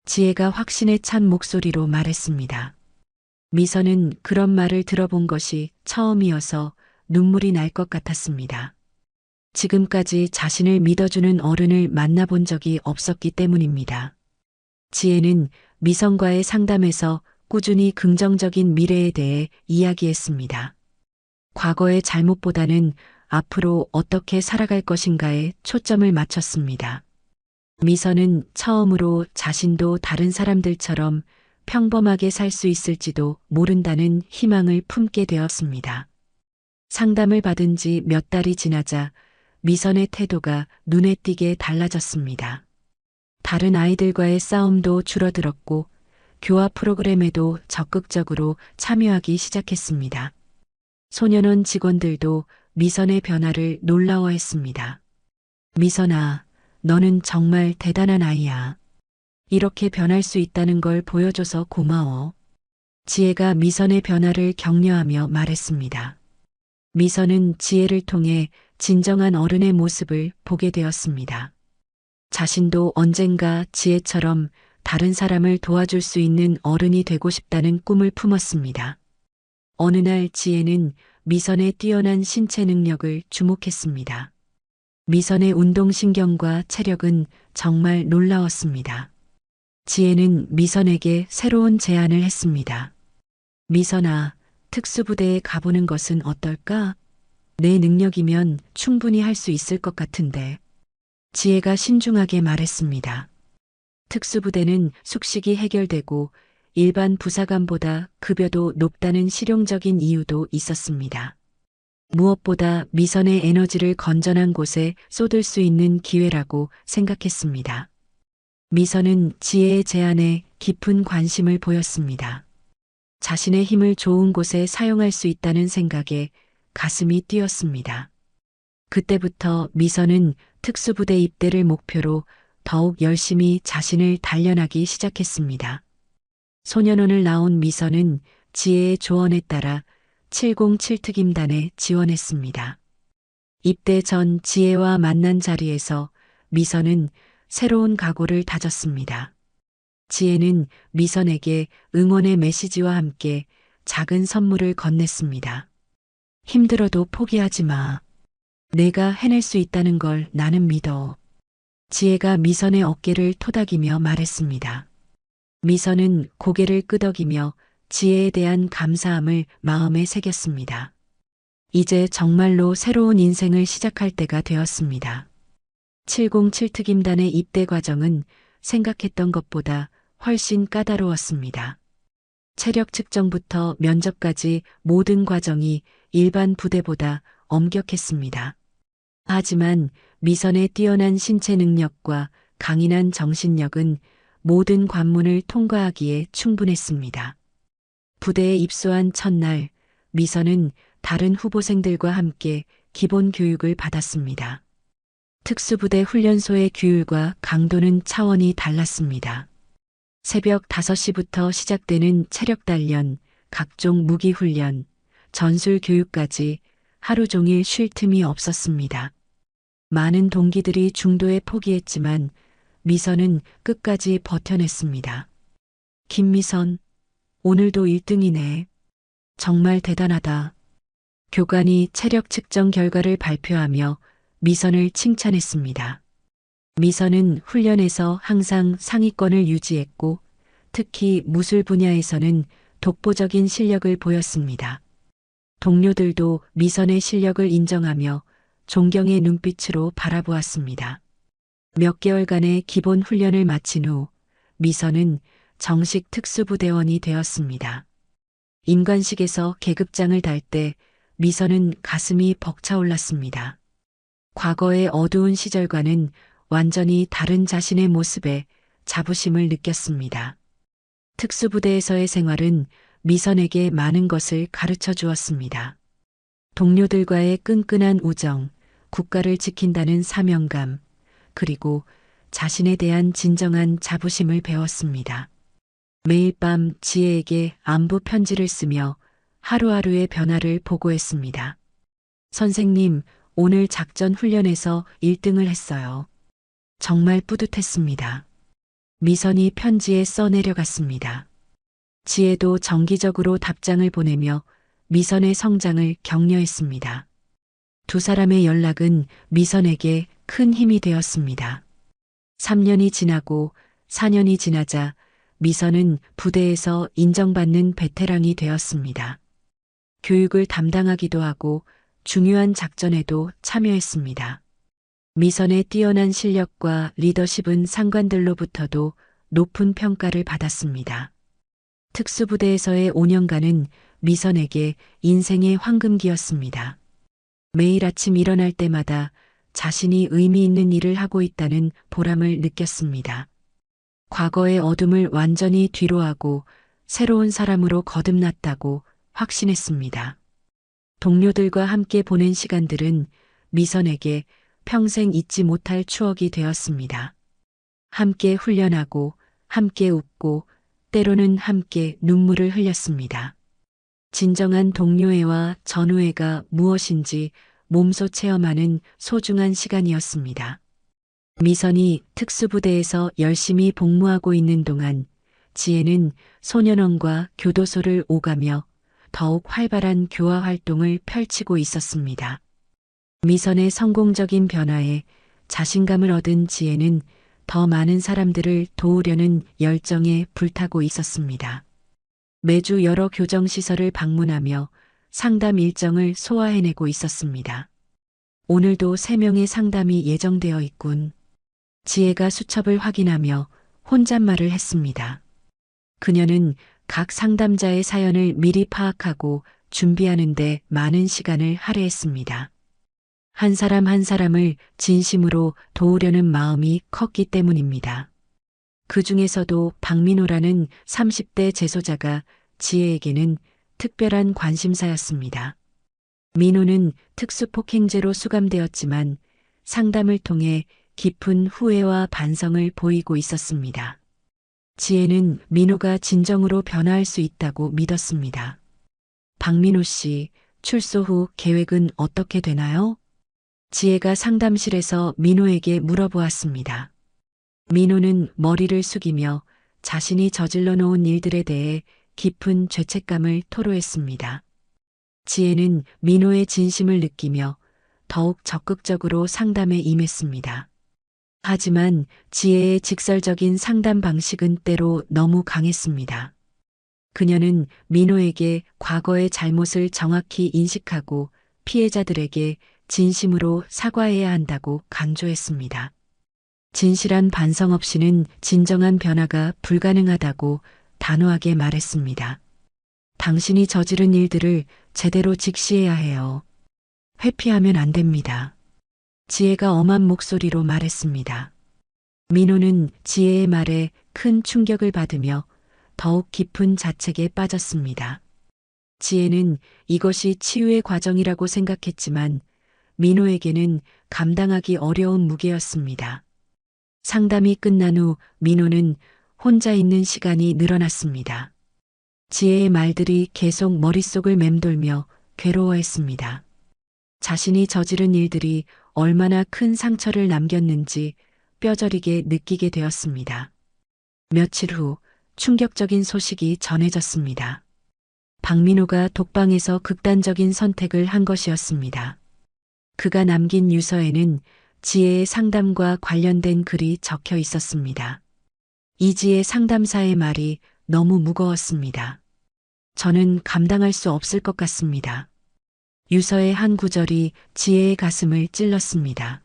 지혜가 확신에 찬 목소리로 말했습니다. 미선은 그런 말을 들어본 것이 처음이어서 눈물이 날 것 같았습니다. 지금까지 자신을 믿어주는 어른을 만나본 적이 없었기 때문입니다. 지혜는 미선과의 상담에서 꾸준히 긍정적인 미래에 대해 이야기했습니다. 과거의 잘못보다는 앞으로 어떻게 살아갈 것인가에 초점을 맞췄습니다. 미선은 처음으로 자신도 다른 사람들처럼 평범하게 살 수 있을지도 모른다는 희망을 품게 되었습니다. 상담을 받은 지 몇 달이 지나자 미선의 태도가 눈에 띄게 달라졌습니다. 다른 아이들과의 싸움도 줄어들었고 교화 프로그램에도 적극적으로 참여하기 시작했습니다. 소년원 직원들도 미선의 변화를 놀라워했습니다. 미선아, 너는 정말 대단한 아이야. 이렇게 변할 수 있다는 걸 보여줘서 고마워. 지혜가 미선의 변화를 격려하며 말했습니다. 미선은 지혜를 통해 진정한 어른의 모습을 보게 되었습니다. 자신도 언젠가 지혜처럼 다른 사람을 도와줄 수 있는 어른이 되고 싶다는 꿈을 품었습니다. 어느 날 지혜는 미선의 뛰어난 신체 능력을 주목했습니다. 미선의 운동신경과 체력은 정말 놀라웠습니다. 지혜는 미선에게 새로운 제안을 했습니다. 미선아, 특수부대에 가보는 것은 어떨까? 내 능력이면 충분히 할 수 있을 것 같은데. 지혜가 신중하게 말했습니다. 특수부대는 숙식이 해결되고 일반 부사관보다 급여도 높다는 실용적인 이유도 있었습니다. 무엇보다 미선의 에너지를 건전한 곳에 쏟을 수 있는 기회라고 생각했습니다. 미선은 지혜의 제안에 깊은 관심을 보였습니다. 자신의 힘을 좋은 곳에 사용할 수 있다는 생각에 가슴이 뛰었습니다. 그때부터 미선은 특수부대 입대를 목표로 더욱 열심히 자신을 단련하기 시작했습니다. 소년원을 나온 미선은 지혜의 조언에 따라 707특임단에 지원했습니다. 입대 전 지혜와 만난 자리에서 미선은 새로운 각오를 다졌습니다. 지혜는 미선에게 응원의 메시지와 함께 작은 선물을 건넸습니다. 힘들어도 포기하지 마. 내가 해낼 수 있다는 걸 나는 믿어. 지혜가 미선의 어깨를 토닥이며 말했습니다. 미선은 고개를 끄덕이며 지혜에 대한 감사함을 마음에 새겼습니다. 이제 정말로 새로운 인생을 시작할 때가 되었습니다. 707특임단의 입대 과정은 생각했던 것보다 훨씬 까다로웠습니다. 체력 측정부터 면접까지 모든 과정이 일반 부대보다 엄격했습니다. 하지만 미선의 뛰어난 신체 능력과 강인한 정신력은 모든 관문을 통과하기에 충분했습니다. 부대에 입소한 첫날, 미선은 다른 후보생들과 함께 기본 교육을 받았습니다. 특수부대 훈련소의 규율과 강도는 차원이 달랐습니다. 새벽 5시부터 시작되는 체력 단련, 각종 무기 훈련, 전술 교육까지 하루 종일 쉴 틈이 없었습니다. 많은 동기들이 중도에 포기했지만 미선은 끝까지 버텨냈습니다. 김미선, 오늘도 1등이네. 정말 대단하다. 교관이 체력 측정 결과를 발표하며 미선을 칭찬했습니다. 미선은 훈련에서 항상 상위권을 유지했고 특히 무술 분야에서는 독보적인 실력을 보였습니다. 동료들도 미선의 실력을 인정하며 존경의 눈빛으로 바라보았습니다. 몇 개월간의 기본 훈련을 마친 후 미선은 정식 특수부대원이 되었습니다. 임관식에서 계급장을 달 때 미선은 가슴이 벅차올랐습니다. 과거의 어두운 시절과는 완전히 다른 자신의 모습에 자부심을 느꼈습니다. 특수부대에서의 생활은 미선에게 많은 것을 가르쳐 주었습니다. 동료들과의 끈끈한 우정, 국가를 지킨다는 사명감, 그리고 자신에 대한 진정한 자부심을 배웠습니다. 매일 밤 지혜에게 안부 편지를 쓰며 하루하루의 변화를 보고했습니다. 선생님, 오늘 작전 훈련에서 1등을 했어요. 정말 뿌듯했습니다. 미선이 편지에 써내려갔습니다. 지혜도 정기적으로 답장을 보내며 미선의 성장을 격려했습니다. 두 사람의 연락은 미선에게 큰 힘이 되었습니다. 3년이 지나고 4년이 지나자 미선은 부대에서 인정받는 베테랑이 되었습니다. 교육을 담당하기도 하고 중요한 작전에도 참여했습니다. 미선의 뛰어난 실력과 리더십은 상관들로부터도 높은 평가를 받았습니다. 특수부대에서의 5년간은 미선에게 인생의 황금기였습니다. 매일 아침 일어날 때마다 자신이 의미 있는 일을 하고 있다는 보람을 느꼈습니다. 과거의 어둠을 완전히 뒤로하고 새로운 사람으로 거듭났다고 확신했습니다. 동료들과 함께 보낸 시간들은 미선에게 평생 잊지 못할 추억이 되었습니다. 함께 훈련하고, 함께 웃고, 때로는 함께 눈물을 흘렸습니다. 진정한 동료애와 전우애가 무엇인지 몸소 체험하는 소중한 시간이었습니다. 미선이 특수부대에서 열심히 복무하고 있는 동안 지혜는 소년원과 교도소를 오가며 더욱 활발한 교화 활동을 펼치고 있었습니다. 미선의 성공적인 변화에 자신감을 얻은 지혜는 더 많은 사람들을 도우려는 열정에 불타고 있었습니다. 매주 여러 교정시설을 방문하며 상담 일정을 소화해내고 있었습니다. 오늘도 3명의 상담이 예정되어 있군. 지혜가 수첩을 확인하며 혼잣말을 했습니다. 그녀는 각 상담자의 사연을 미리 파악하고 준비하는데 많은 시간을 할애했습니다. 한 사람 한 사람을 진심으로 도우려는 마음이 컸기 때문입니다. 그 중에서도 박민호라는 30대 재소자가 지혜에게는 특별한 관심사였습니다. 민호는 특수폭행죄로 수감되었지만 상담을 통해 깊은 후회와 반성을 보이고 있었습니다. 지혜는 민호가 진정으로 변화할 수 있다고 믿었습니다. 박민호 씨, 출소 후 계획은 어떻게 되나요? 지혜가 상담실에서 민호에게 물어보았습니다. 민호는 머리를 숙이며 자신이 저질러 놓은 일들에 대해 깊은 죄책감을 토로했습니다. 지혜는 민호의 진심을 느끼며 더욱 적극적으로 상담에 임했습니다. 하지만 지혜의 직설적인 상담 방식은 때로 너무 강했습니다. 그녀는 민호에게 과거의 잘못을 정확히 인식하고 피해자들에게 진심으로 사과해야 한다고 강조했습니다. 진실한 반성 없이는 진정한 변화가 불가능하다고 단호하게 말했습니다. 당신이 저지른 일들을 제대로 직시해야 해요. 회피하면 안 됩니다. 지혜가 엄한 목소리로 말했습니다. 민호는 지혜의 말에 큰 충격을 받으며 더욱 깊은 자책에 빠졌습니다. 지혜는 이것이 치유의 과정이라고 생각했지만 민호에게는 감당하기 어려운 무게였습니다. 상담이 끝난 후 민호는 혼자 있는 시간이 늘어났습니다. 지혜의 말들이 계속 머릿속을 맴돌며 괴로워했습니다. 자신이 저지른 일들이 얼마나 큰 상처를 남겼는지 뼈저리게 느끼게 되었습니다. 며칠 후 충격적인 소식이 전해졌습니다. 박민호가 독방에서 극단적인 선택을 한 것이었습니다. 그가 남긴 유서에는 지혜의 상담과 관련된 글이 적혀 있었습니다. 이지혜 상담사의 말이 너무 무거웠습니다. 저는 감당할 수 없을 것 같습니다. 유서의 한 구절이 지혜의 가슴을 찔렀습니다.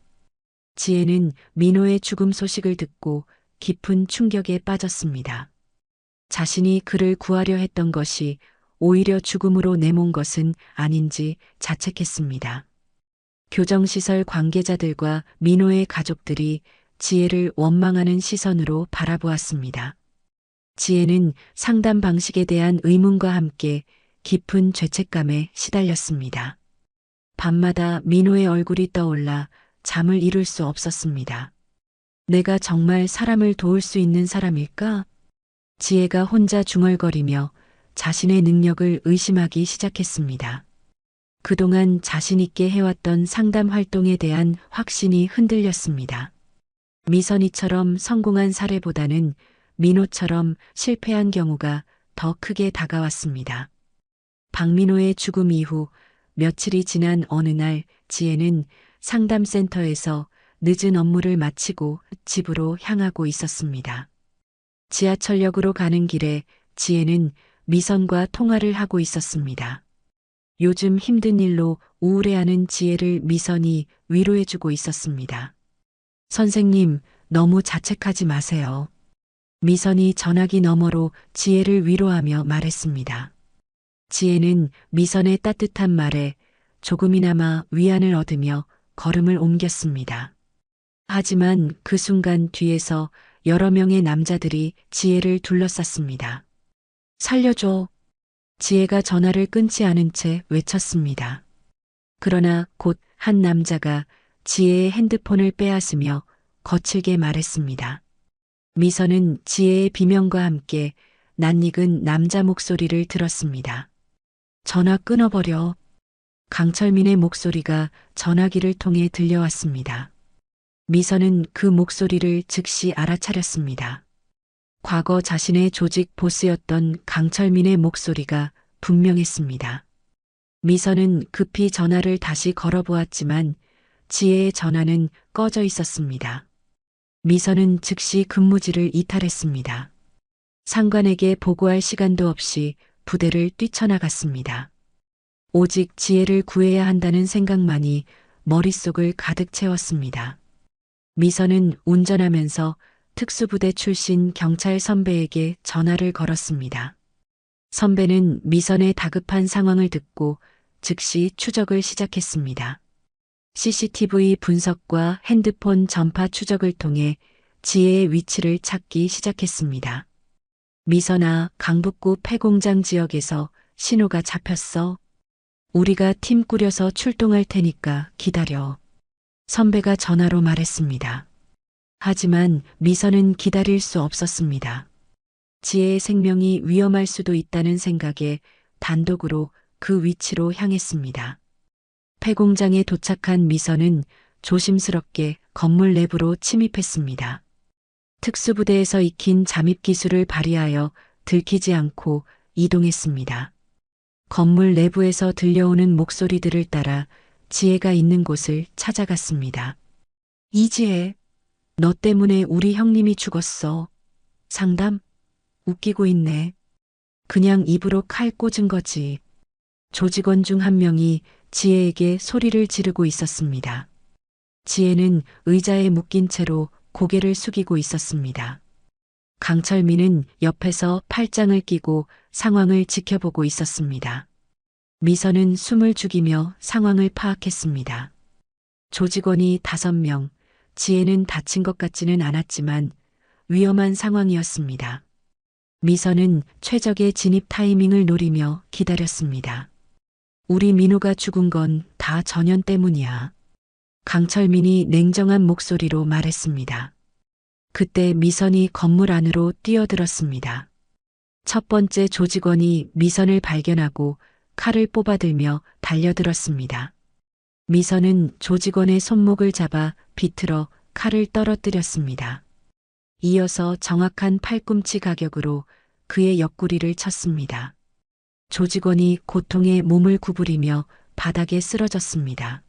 지혜는 민호의 죽음 소식을 듣고 깊은 충격에 빠졌습니다. 자신이 그를 구하려 했던 것이 오히려 죽음으로 내몬 것은 아닌지 자책했습니다. 교정시설 관계자들과 민호의 가족들이 지혜를 원망하는 시선으로 바라보았습니다. 지혜는 상담 방식에 대한 의문과 함께 깊은 죄책감에 시달렸습니다. 밤마다 민호의 얼굴이 떠올라 잠을 이룰 수 없었습니다. 내가 정말 사람을 도울 수 있는 사람일까? 지혜가 혼자 중얼거리며 자신의 능력을 의심하기 시작했습니다. 그동안 자신 있게 해왔던 상담 활동에 대한 확신이 흔들렸습니다. 미선이처럼 성공한 사례보다는 민호처럼 실패한 경우가 더 크게 다가왔습니다. 박민호의 죽음 이후 며칠이 지난 어느 날 지혜는 상담센터에서 늦은 업무를 마치고 집으로 향하고 있었습니다. 지하철역으로 가는 길에 지혜는 미선과 통화를 하고 있었습니다. 요즘 힘든 일로 우울해하는 지혜를 미선이 위로해주고 있었습니다. 선생님, 너무 자책하지 마세요. 미선이 전화기 너머로 지혜를 위로하며 말했습니다. 지혜는 미선의 따뜻한 말에 조금이나마 위안을 얻으며 걸음을 옮겼습니다. 하지만 그 순간 뒤에서 여러 명의 남자들이 지혜를 둘러쌌습니다. 살려줘. 지혜가 전화를 끊지 않은 채 외쳤습니다. 그러나 곧 한 남자가 지혜의 핸드폰을 빼앗으며 거칠게 말했습니다. 미선은 지혜의 비명과 함께 낯익은 남자 목소리를 들었습니다. 전화 끊어버려. 강철민의 목소리가 전화기를 통해 들려왔습니다. 미선은 그 목소리를 즉시 알아차렸습니다. 과거 자신의 조직 보스였던 강철민의 목소리가 분명했습니다. 미선은 급히 전화를 다시 걸어보았지만 지혜의 전화는 꺼져 있었습니다. 미선은 즉시 근무지를 이탈했습니다. 상관에게 보고할 시간도 없이 부대를 뛰쳐나갔습니다. 오직 지혜를 구해야 한다는 생각만이 머릿속을 가득 채웠습니다. 미선은 운전하면서 특수부대 출신 경찰 선배에게 전화를 걸었습니다. 선배는 미선의 다급한 상황을 듣고 즉시 추적을 시작했습니다. CCTV 분석과 핸드폰 전파 추적을 통해 지혜의 위치를 찾기 시작했습니다. 미선아, 강북구 폐공장 지역에서 신호가 잡혔어. 우리가 팀 꾸려서 출동할 테니까 기다려. 선배가 전화로 말했습니다. 하지만 미선은 기다릴 수 없었습니다. 지혜의 생명이 위험할 수도 있다는 생각에 단독으로 그 위치로 향했습니다. 폐공장에 도착한 미선은 조심스럽게 건물 내부로 침입했습니다. 특수부대에서 익힌 잠입 기술을 발휘하여 들키지 않고 이동했습니다. 건물 내부에서 들려오는 목소리들을 따라 지혜가 있는 곳을 찾아갔습니다. 이지혜, 너 때문에 우리 형님이 죽었어. 상담? 웃기고 있네. 그냥 입으로 칼 꽂은 거지. 조직원 중 한 명이 지혜에게 소리를 지르고 있었습니다. 지혜는 의자에 묶인 채로 고개를 숙이고 있었습니다. 강철민은 옆에서 팔짱을 끼고 상황을 지켜보고 있었습니다. 미선은 숨을 죽이며 상황을 파악했습니다. 조직원이 5명, 지혜는 다친 것 같지는 않았지만 위험한 상황이었습니다. 미선은 최적의 진입 타이밍을 노리며 기다렸습니다. 우리 민호가 죽은 건 다 전현 때문이야. 강철민이 냉정한 목소리로 말했습니다. 그때 미선이 건물 안으로 뛰어들었습니다. 첫 번째 조직원이 미선을 발견하고 칼을 뽑아들며 달려들었습니다. 미선은 조직원의 손목을 잡아 비틀어 칼을 떨어뜨렸습니다. 이어서 정확한 팔꿈치 가격으로 그의 옆구리를 쳤습니다. 조직원이 고통에 몸을 구부리며 바닥에 쓰러졌습니다.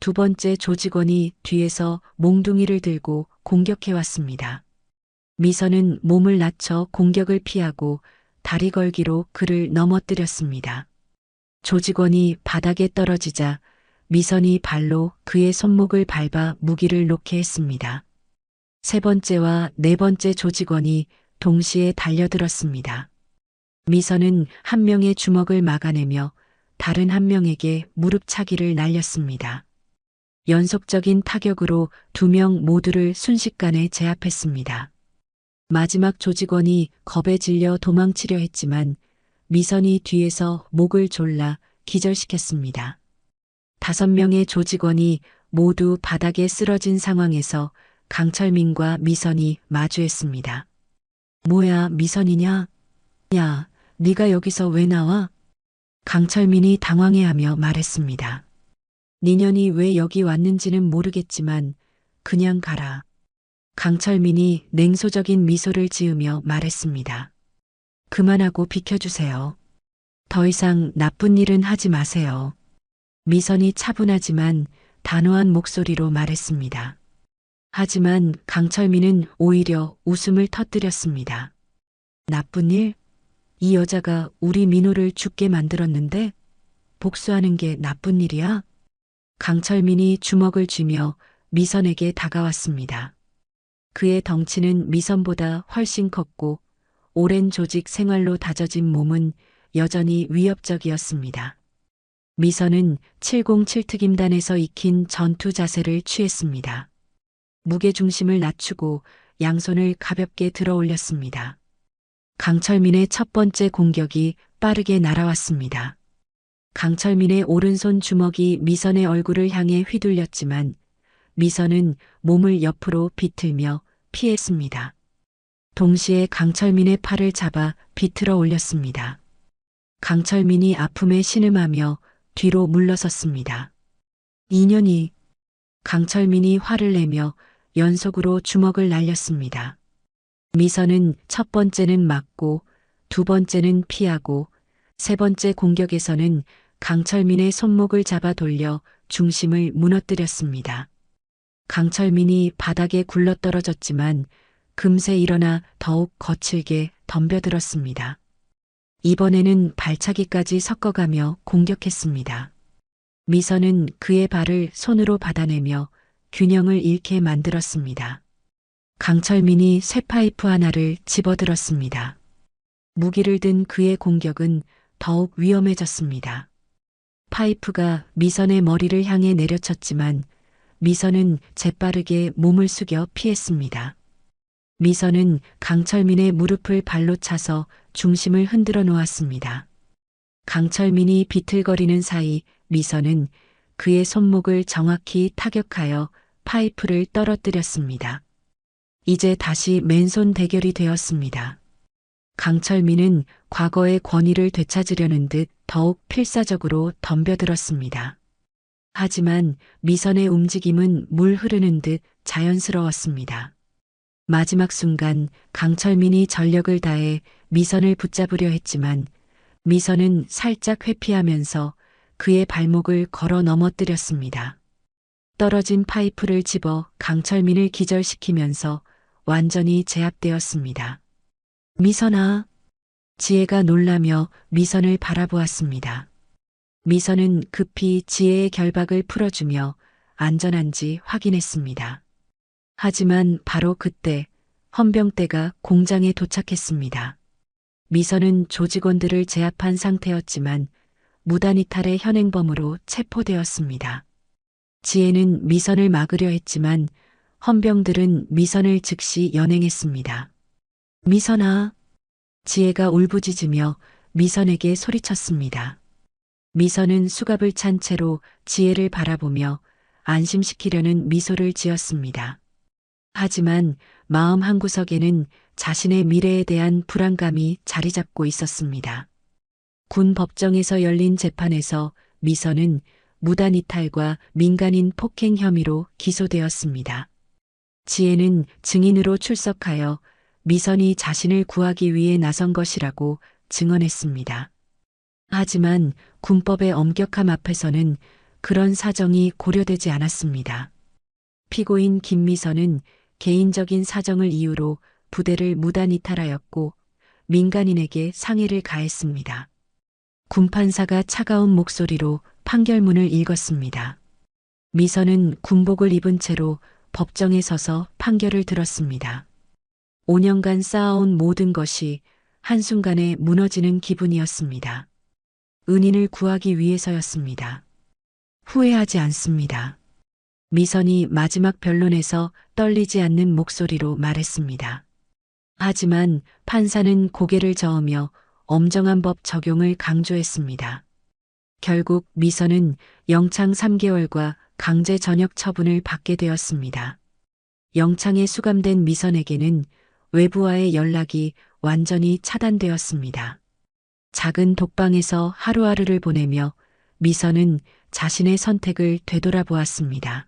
두 번째 조직원이 뒤에서 몽둥이를 들고 공격해 왔습니다. 미선은 몸을 낮춰 공격을 피하고 다리 걸기로 그를 넘어뜨렸습니다. 조직원이 바닥에 떨어지자 미선이 발로 그의 손목을 밟아 무기를 놓게 했습니다. 세 번째와 네 번째 조직원이 동시에 달려들었습니다. 미선은 한 명의 주먹을 막아내며 다른 한 명에게 무릎차기를 날렸습니다. 연속적인 타격으로 두 명 모두를 순식간에 제압했습니다. 마지막 조직원이 겁에 질려 도망치려 했지만 미선이 뒤에서 목을 졸라 기절시켰습니다. 5명의 조직원이 모두 바닥에 쓰러진 상황에서 강철민과 미선이 마주했습니다. 뭐야, 미선이냐? 야, 네가 여기서 왜 나와? 강철민이 당황해하며 말했습니다. 니년이 왜 여기 왔는지는 모르겠지만 그냥 가라. 강철민이 냉소적인 미소를 지으며 말했습니다. 그만하고 비켜주세요. 더 이상 나쁜 일은 하지 마세요. 미선이 차분하지만 단호한 목소리로 말했습니다. 하지만 강철민은 오히려 웃음을 터뜨렸습니다. 나쁜 일? 이 여자가 우리 민호를 죽게 만들었는데 복수하는 게 나쁜 일이야? 강철민이 주먹을 쥐며 미선에게 다가왔습니다. 그의 덩치는 미선보다 훨씬 컸고 오랜 조직 생활로 다져진 몸은 여전히 위협적이었습니다. 미선은 707특임단에서 익힌 전투 자세를 취했습니다. 무게중심을 낮추고 양손을 가볍게 들어 올렸습니다. 강철민의 첫 번째 공격이 빠르게 날아왔습니다. 강철민의 오른손 주먹이 미선의 얼굴을 향해 휘둘렸지만 미선은 몸을 옆으로 비틀며 피했습니다. 동시에 강철민의 팔을 잡아 비틀어 올렸습니다. 강철민이 아픔에 신음하며 뒤로 물러섰습니다. 이년이 강철민이 화를 내며 연속으로 주먹을 날렸습니다. 미선은 첫 번째는 맞고 두 번째는 피하고 세 번째 공격에서는 강철민의 손목을 잡아 돌려 중심을 무너뜨렸습니다. 강철민이 바닥에 굴러떨어졌지만 금세 일어나 더욱 거칠게 덤벼들었습니다. 이번에는 발차기까지 섞어가며 공격했습니다. 미선은 그의 발을 손으로 받아내며 균형을 잃게 만들었습니다. 강철민이 쇠파이프 하나를 집어들었습니다. 무기를 든 그의 공격은 더욱 위험해졌습니다. 파이프가 미선의 머리를 향해 내려쳤지만 미선은 재빠르게 몸을 숙여 피했습니다. 미선은 강철민의 무릎을 발로 차서 중심을 흔들어 놓았습니다. 강철민이 비틀거리는 사이 미선은 그의 손목을 정확히 타격하여 파이프를 떨어뜨렸습니다. 이제 다시 맨손 대결이 되었습니다. 강철민은 과거의 권위를 되찾으려는 듯 더욱 필사적으로 덤벼들었습니다. 하지만 미선의 움직임은 물 흐르는 듯 자연스러웠습니다. 마지막 순간 강철민이 전력을 다해 미선을 붙잡으려 했지만 미선은 살짝 회피하면서 그의 발목을 걸어 넘어뜨렸습니다. 떨어진 파이프를 집어 강철민을 기절시키면서 완전히 제압되었습니다. 미선아. 지혜가 놀라며 미선을 바라보았습니다. 미선은 급히 지혜의 결박을 풀어주며 안전한지 확인했습니다. 하지만 바로 그때 헌병대가 공장에 도착했습니다. 미선은 조직원들을 제압한 상태였지만 무단이탈의 현행범으로 체포되었습니다. 지혜는 미선을 막으려 했지만 헌병들은 미선을 즉시 연행했습니다. 미선아. 지혜가 울부짖으며 미선에게 소리쳤습니다. 미선은 수갑을 찬 채로 지혜를 바라보며 안심시키려는 미소를 지었습니다. 하지만 마음 한구석에는 자신의 미래에 대한 불안감이 자리 잡고 있었습니다. 군 법정에서 열린 재판에서 미선은 무단 이탈과 민간인 폭행 혐의로 기소되었습니다. 지혜는 증인으로 출석하여 미선이 자신을 구하기 위해 나선 것이라고 증언했습니다. 하지만 군법의 엄격함 앞에서는 그런 사정이 고려되지 않았습니다. 피고인 김미선은 개인적인 사정을 이유로 부대를 무단 이탈하였고 민간인에게 상해를 가했습니다. 군판사가 차가운 목소리로 판결문을 읽었습니다. 미선은 군복을 입은 채로 법정에 서서 판결을 들었습니다. 5년간 쌓아온 모든 것이 한순간에 무너지는 기분이었습니다. 은인을 구하기 위해서였습니다. 후회하지 않습니다. 미선이 마지막 변론에서 떨리지 않는 목소리로 말했습니다. 하지만 판사는 고개를 저으며 엄정한 법 적용을 강조했습니다. 결국 미선은 영창 3개월과 강제 전역 처분을 받게 되었습니다. 영창에 수감된 미선에게는 외부와의 연락이 완전히 차단되었습니다. 작은 독방에서 하루하루를 보내며 미선은 자신의 선택을 되돌아보았습니다.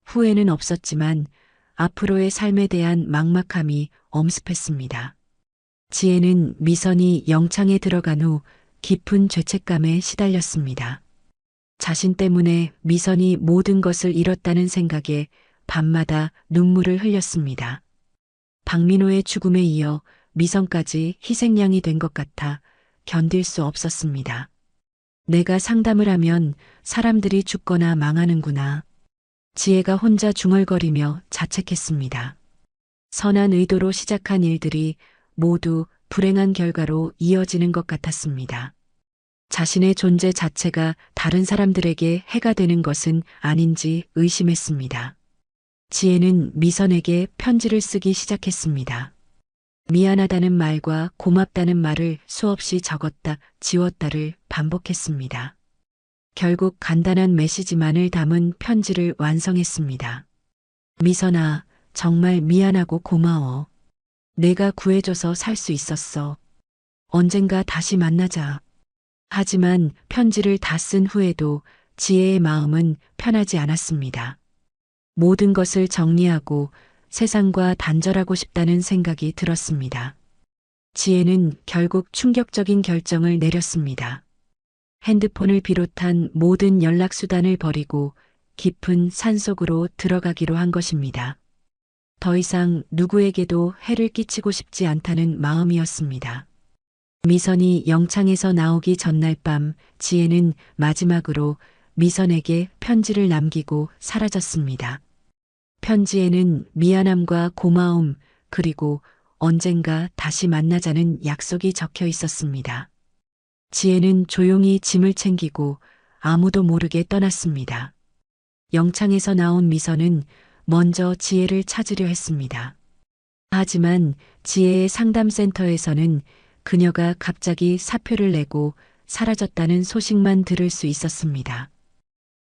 후회는 없었지만 앞으로의 삶에 대한 막막함이 엄습했습니다. 지혜는 미선이 영창에 들어간 후 깊은 죄책감에 시달렸습니다. 자신 때문에 미선이 모든 것을 잃었다는 생각에 밤마다 눈물을 흘렸습니다. 박민호의 죽음에 이어 미선까지 희생양이 된 것 같아 견딜 수 없었습니다. 내가 상담을 하면 사람들이 죽거나 망하는구나. 지혜가 혼자 중얼거리며 자책했습니다. 선한 의도로 시작한 일들이 모두 불행한 결과로 이어지는 것 같았습니다. 자신의 존재 자체가 다른 사람들에게 해가 되는 것은 아닌지 의심했습니다. 지혜는 미선에게 편지를 쓰기 시작했습니다. 미안하다는 말과 고맙다는 말을 수없이 적었다, 지웠다를 반복했습니다. 결국 간단한 메시지만을 담은 편지를 완성했습니다. 미선아, 정말 미안하고 고마워. 내가 구해줘서 살 수 있었어. 언젠가 다시 만나자. 하지만 편지를 다 쓴 후에도 지혜의 마음은 편하지 않았습니다. 모든 것을 정리하고 세상과 단절하고 싶다는 생각이 들었습니다. 지혜는 결국 충격적인 결정을 내렸습니다. 핸드폰을 비롯한 모든 연락수단을 버리고 깊은 산속으로 들어가기로 한 것입니다. 더 이상 누구에게도 해를 끼치고 싶지 않다는 마음이었습니다. 미선이 영창에서 나오기 전날 밤 지혜는 마지막으로 미선에게 편지를 남기고 사라졌습니다. 편지에는 미안함과 고마움 그리고 언젠가 다시 만나자는 약속이 적혀 있었습니다. 지혜는 조용히 짐을 챙기고 아무도 모르게 떠났습니다. 영창에서 나온 미선은 먼저 지혜를 찾으려 했습니다. 하지만 지혜의 상담센터에서는 그녀가 갑자기 사표를 내고 사라졌다는 소식만 들을 수 있었습니다.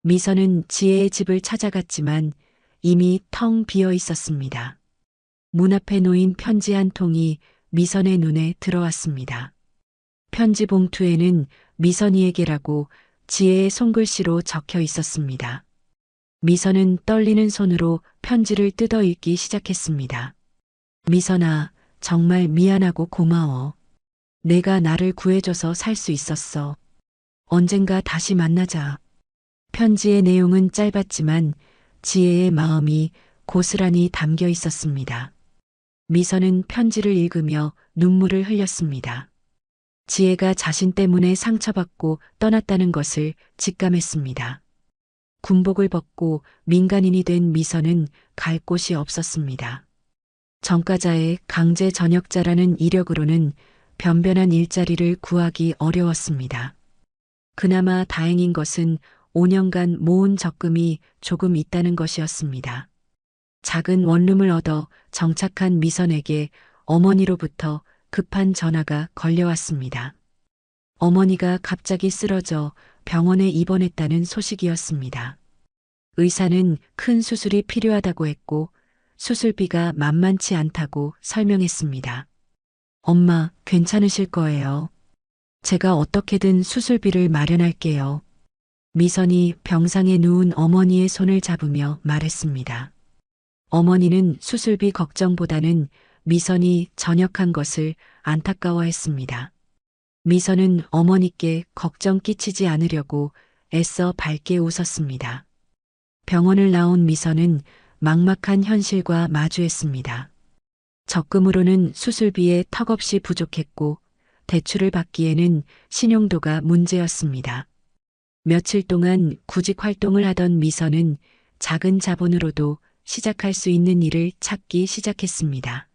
미선은 지혜의 집을 찾아갔지만 이미 텅 비어 있었습니다. 문 앞에 놓인 편지 한 통이 미선의 눈에 들어왔습니다. 편지 봉투에는 미선이에게라고 지혜의 손글씨로 적혀 있었습니다. 미선은 떨리는 손으로 편지를 뜯어 읽기 시작했습니다. 미선아, 정말 미안하고 고마워. 내가 나를 구해줘서 살 수 있었어. 언젠가 다시 만나자. 편지의 내용은 짧았지만 지혜의 마음이 고스란히 담겨 있었습니다. 미선은 편지를 읽으며 눈물을 흘렸습니다. 지혜가 자신 때문에 상처받고 떠났다는 것을 직감했습니다. 군복을 벗고 민간인이 된 미선은 갈 곳이 없었습니다. 전과자의 강제 전역자라는 이력으로는 변변한 일자리를 구하기 어려웠습니다. 그나마 다행인 것은 5년간 모은 적금이 조금 있다는 것이었습니다. 작은 원룸을 얻어 정착한 미선에게 어머니로부터 급한 전화가 걸려왔습니다. 어머니가 갑자기 쓰러져 병원에 입원했다는 소식이었습니다. 의사는 큰 수술이 필요하다고 했고 수술비가 만만치 않다고 설명했습니다. 엄마, 괜찮으실 거예요. 제가 어떻게든 수술비를 마련할게요. 미선이 병상에 누운 어머니의 손을 잡으며 말했습니다. 어머니는 수술비 걱정보다는 미선이 전역한 것을 안타까워했습니다. 미선은 어머니께 걱정 끼치지 않으려고 애써 밝게 웃었습니다. 병원을 나온 미선은 막막한 현실과 마주했습니다. 적금으로는 수술비에 턱없이 부족했고 대출을 받기에는 신용도가 문제였습니다. 며칠 동안 구직 활동을 하던 미선은 작은 자본으로도 시작할 수 있는 일을 찾기 시작했습니다.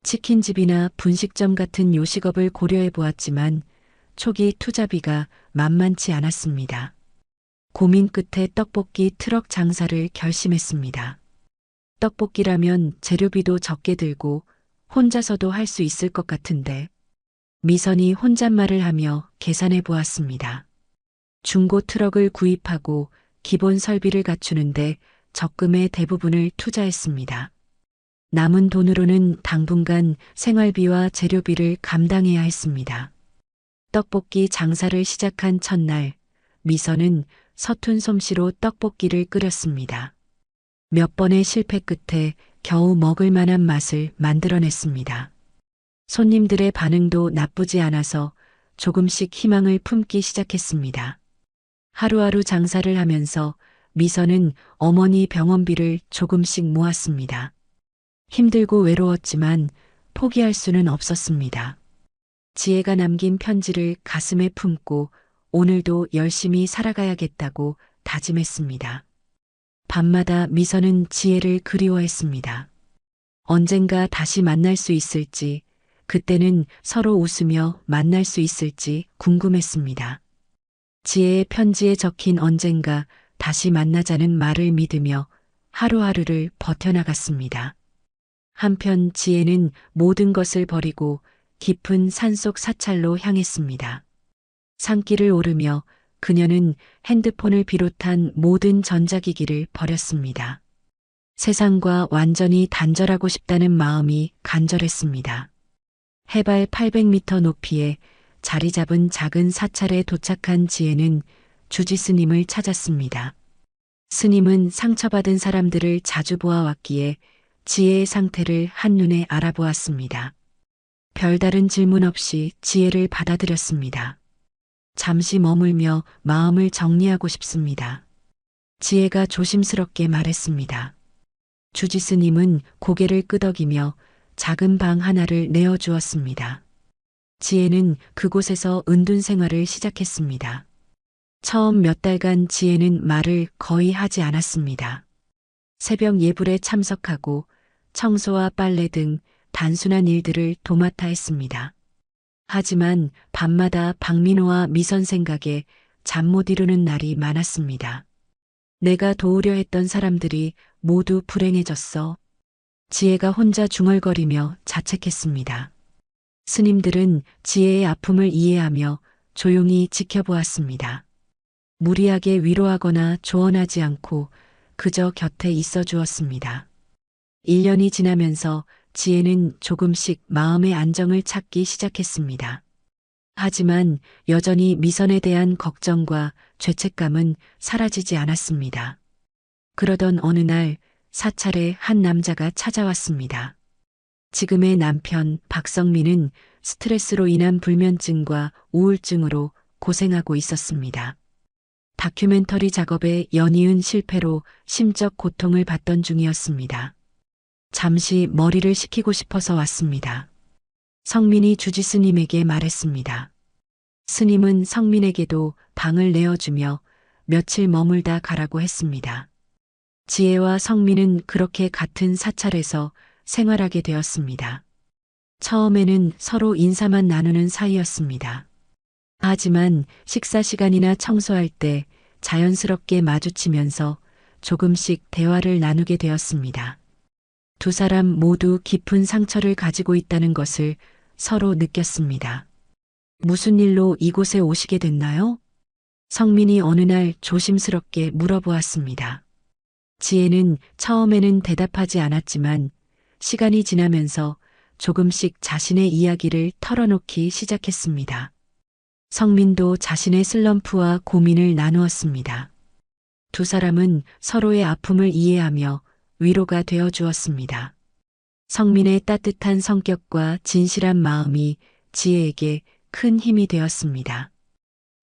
치킨집이나 분식점 같은 요식업을 고려해 보았지만 초기 투자비가 만만치 않았습니다. 고민 끝에 떡볶이 트럭 장사를 결심했습니다. 떡볶이라면 재료비도 적게 들고 혼자서도 할 수 있을 것 같은데 미선이 혼잣말을 하며 계산해 보았습니다. 중고 트럭을 구입하고 기본 설비를 갖추는데 적금의 대부분을 투자했습니다. 남은 돈으로는 당분간 생활비와 재료비를 감당해야 했습니다. 떡볶이 장사를 시작한 첫날, 미선은 서툰 솜씨로 떡볶이를 끓였습니다. 몇 번의 실패 끝에 겨우 먹을 만한 맛을 만들어냈습니다. 손님들의 반응도 나쁘지 않아서 조금씩 희망을 품기 시작했습니다. 하루하루 장사를 하면서 미선은 어머니 병원비를 조금씩 모았습니다. 힘들고 외로웠지만 포기할 수는 없었습니다. 지혜가 남긴 편지를 가슴에 품고 오늘도 열심히 살아가야겠다고 다짐했습니다. 밤마다 미선은 지혜를 그리워했습니다. 언젠가 다시 만날 수 있을지, 그때는 서로 웃으며 만날 수 있을지 궁금했습니다. 지혜의 편지에 적힌 언젠가 다시 만나자는 말을 믿으며 하루하루를 버텨나갔습니다. 한편 지혜는 모든 것을 버리고 깊은 산속 사찰로 향했습니다. 산길을 오르며 그녀는 핸드폰을 비롯한 모든 전자기기를 버렸습니다. 세상과 완전히 단절하고 싶다는 마음이 간절했습니다. 해발 800m 높이에 자리 잡은 작은 사찰에 도착한 지혜는 주지 스님을 찾았습니다. 스님은 상처받은 사람들을 자주 보아왔기에 지혜의 상태를 한눈에 알아보았습니다. 별다른 질문 없이 지혜를 받아들였습니다. 잠시 머물며 마음을 정리하고 싶습니다. 지혜가 조심스럽게 말했습니다. 주지 스님은 고개를 끄덕이며 작은 방 하나를 내어주었습니다. 지혜는 그곳에서 은둔 생활을 시작했습니다. 처음 몇 달간 지혜는 말을 거의 하지 않았습니다. 새벽 예불에 참석하고 청소와 빨래 등 단순한 일들을 도맡아 했습니다. 하지만 밤마다 박민호와 미선 생각에 잠 못 이루는 날이 많았습니다. 내가 도우려 했던 사람들이 모두 불행해졌어. 지혜가 혼자 중얼거리며 자책했습니다. 스님들은 지혜의 아픔을 이해하며 조용히 지켜보았습니다. 무리하게 위로하거나 조언하지 않고 그저 곁에 있어 주었습니다. 1년이 지나면서 지혜는 조금씩 마음의 안정을 찾기 시작했습니다. 하지만 여전히 미선에 대한 걱정과 죄책감은 사라지지 않았습니다. 그러던 어느 날 사찰에 한 남자가 찾아왔습니다. 지금의 남편 박성민은 스트레스로 인한 불면증과 우울증으로 고생하고 있었습니다. 다큐멘터리 작업에 연이은 실패로 심적 고통을 받던 중이었습니다. 잠시 머리를 식히고 싶어서 왔습니다. 성민이 주지 스님에게 말했습니다. 스님은 성민에게도 방을 내어주며 며칠 머물다 가라고 했습니다. 지혜와 성민은 그렇게 같은 사찰에서 생활하게 되었습니다. 처음에는 서로 인사만 나누는 사이였습니다. 하지만 식사 시간이나 청소할 때 자연스럽게 마주치면서 조금씩 대화를 나누게 되었습니다. 두 사람 모두 깊은 상처를 가지고 있다는 것을 서로 느꼈습니다. 무슨 일로 이곳에 오시게 됐나요? 성민이 어느 날 조심스럽게 물어보았습니다. 지혜는 처음에는 대답하지 않았지만 시간이 지나면서 조금씩 자신의 이야기를 털어놓기 시작했습니다. 성민도 자신의 슬럼프와 고민을 나누었습니다. 두 사람은 서로의 아픔을 이해하며 위로가 되어 주었습니다. 성민의 따뜻한 성격과 진실한 마음이 지혜에게 큰 힘이 되었습니다.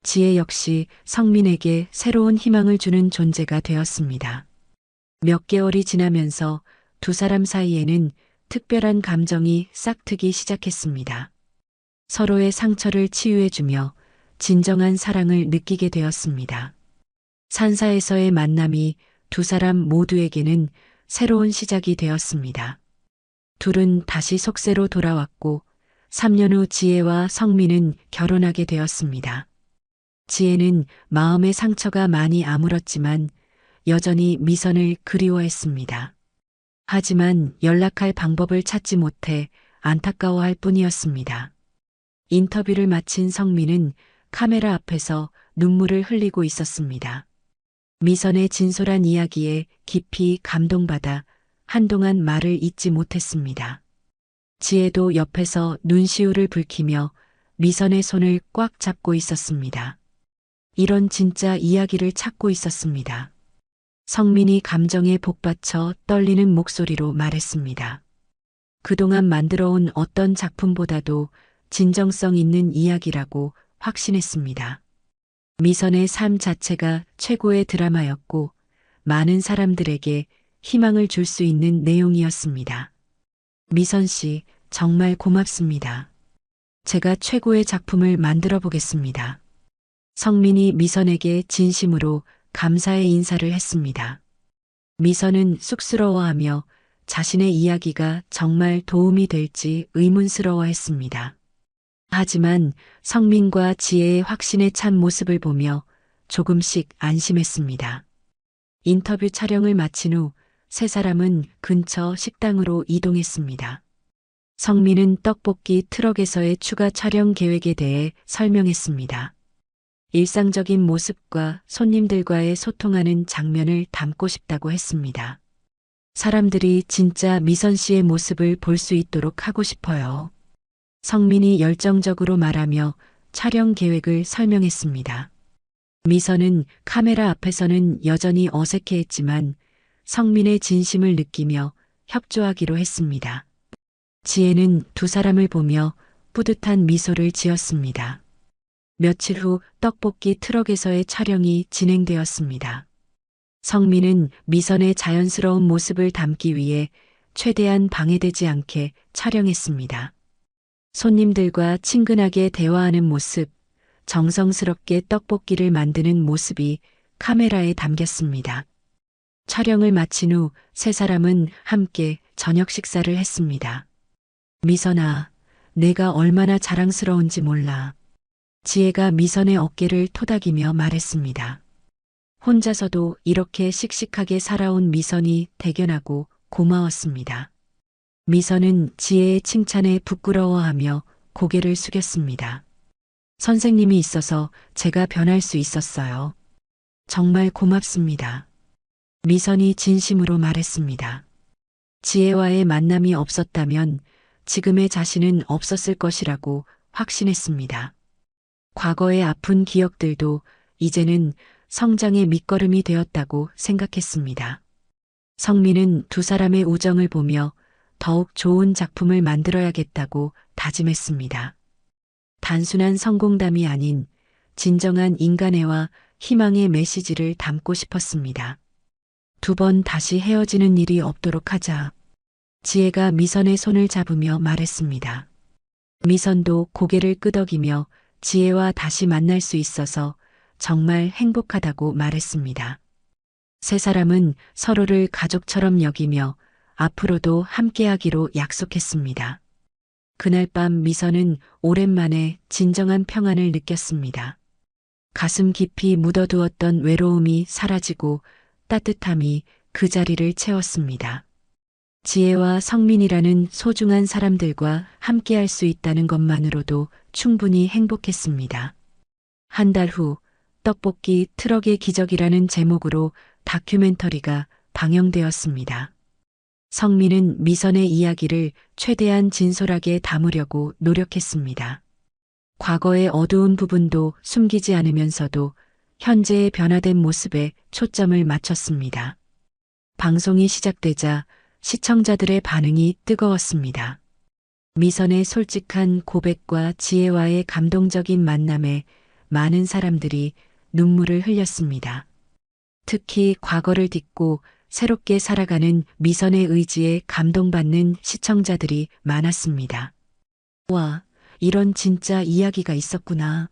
지혜 역시 성민에게 새로운 희망을 주는 존재가 되었습니다. 몇 개월이 지나면서 두 사람 사이에는 특별한 감정이 싹트기 시작했습니다. 서로의 상처를 치유해주며 진정한 사랑을 느끼게 되었습니다. 산사에서의 만남이 두 사람 모두에게는 새로운 시작이 되었습니다. 둘은 다시 속세로 돌아왔고 3년 후 지혜와 성민은 결혼하게 되었습니다. 지혜는 마음의 상처가 많이 아물었지만 여전히 미선을 그리워했습니다. 하지만 연락할 방법을 찾지 못해 안타까워할 뿐이었습니다. 인터뷰를 마친 성민은 카메라 앞에서 눈물을 흘리고 있었습니다. 미선의 진솔한 이야기에 깊이 감동받아 한동안 말을 잇지 못했습니다. 지혜도 옆에서 눈시울을 붉히며 미선의 손을 꽉 잡고 있었습니다. 이런 진짜 이야기를 찾고 있었습니다. 성민이 감정에 복받쳐 떨리는 목소리로 말했습니다. 그동안 만들어온 어떤 작품보다도 진정성 있는 이야기라고 확신했습니다. 미선의 삶 자체가 최고의 드라마였고 많은 사람들에게 희망을 줄 수 있는 내용이었습니다. 미선 씨, 정말 고맙습니다. 제가 최고의 작품을 만들어 보겠습니다. 성민이 미선에게 진심으로 감사의 인사를 했습니다. 미선은 쑥스러워하며 자신의 이야기가 정말 도움이 될지 의문스러워했습니다. 하지만 성민과 지혜의 확신에 찬 모습을 보며 조금씩 안심했습니다. 인터뷰 촬영을 마친 후 세 사람은 근처 식당으로 이동했습니다. 성민은 떡볶이 트럭에서의 추가 촬영 계획에 대해 설명했습니다. 일상적인 모습과 손님들과의 소통하는 장면을 담고 싶다고 했습니다. 사람들이 진짜 미선 씨의 모습을 볼 수 있도록 하고 싶어요. 성민이 열정적으로 말하며 촬영 계획을 설명했습니다. 미선은 카메라 앞에서는 여전히 어색해했지만 성민의 진심을 느끼며 협조하기로 했습니다. 지혜는 두 사람을 보며 뿌듯한 미소를 지었습니다. 며칠 후 떡볶이 트럭에서의 촬영이 진행되었습니다. 성민은 미선의 자연스러운 모습을 담기 위해 최대한 방해되지 않게 촬영했습니다. 손님들과 친근하게 대화하는 모습, 정성스럽게 떡볶이를 만드는 모습이 카메라에 담겼습니다. 촬영을 마친 후 세 사람은 함께 저녁 식사를 했습니다. 미선아, 내가 얼마나 자랑스러운지 몰라. 지혜가 미선의 어깨를 토닥이며 말했습니다. 혼자서도 이렇게 씩씩하게 살아온 미선이 대견하고 고마웠습니다. 미선은 지혜의 칭찬에 부끄러워하며 고개를 숙였습니다. 선생님이 있어서 제가 변할 수 있었어요. 정말 고맙습니다. 미선이 진심으로 말했습니다. 지혜와의 만남이 없었다면 지금의 자신은 없었을 것이라고 확신했습니다. 과거의 아픈 기억들도 이제는 성장의 밑거름이 되었다고 생각했습니다. 성민은 두 사람의 우정을 보며 더욱 좋은 작품을 만들어야겠다고 다짐했습니다. 단순한 성공담이 아닌 진정한 인간애와 희망의 메시지를 담고 싶었습니다. 두 번 다시 헤어지는 일이 없도록 하자. 지혜가 미선의 손을 잡으며 말했습니다. 미선도 고개를 끄덕이며 지혜와 다시 만날 수 있어서 정말 행복하다고 말했습니다. 세 사람은 서로를 가족처럼 여기며 앞으로도 함께하기로 약속했습니다. 그날 밤 미선은 오랜만에 진정한 평안을 느꼈습니다. 가슴 깊이 묻어두었던 외로움이 사라지고 따뜻함이 그 자리를 채웠습니다. 지혜와 성민이라는 소중한 사람들과 함께할 수 있다는 것만으로도 충분히 행복했습니다. 한 달 후 떡볶이 트럭의 기적이라는 제목으로 다큐멘터리가 방영되었습니다. 성민은 미선의 이야기를 최대한 진솔하게 담으려고 노력했습니다. 과거의 어두운 부분도 숨기지 않으면서도 현재의 변화된 모습에 초점을 맞췄습니다. 방송이 시작되자 시청자들의 반응이 뜨거웠습니다. 미선의 솔직한 고백과 지혜와의 감동적인 만남에 많은 사람들이 눈물을 흘렸습니다. 특히 과거를 딛고 새롭게 살아가는 미선의 의지에 감동받는 시청자들이 많았습니다. 와, 이런 진짜 이야기가 있었구나.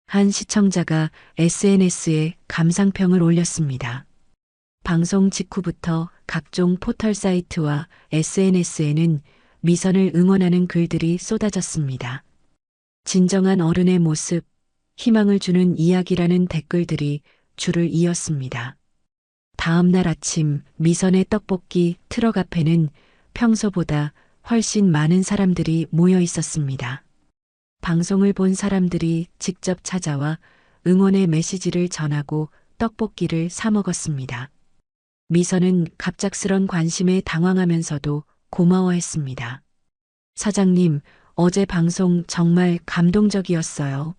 한 시청자가 SNS에 감상평을 올렸습니다. 방송 직후부터 각종 포털 사이트와 SNS에는 미선을 응원하는 글들이 쏟아졌습니다. 진정한 어른의 모습, 희망을 주는 이야기라는 댓글들이 줄을 이었습니다. 다음 날 아침 미선의 떡볶이 트럭 앞에는 평소보다 훨씬 많은 사람들이 모여 있었습니다. 방송을 본 사람들이 직접 찾아와 응원의 메시지를 전하고 떡볶이를 사 먹었습니다. 미선은 갑작스런 관심에 당황하면서도 고마워했습니다. 사장님, 어제 방송 정말 감동적이었어요.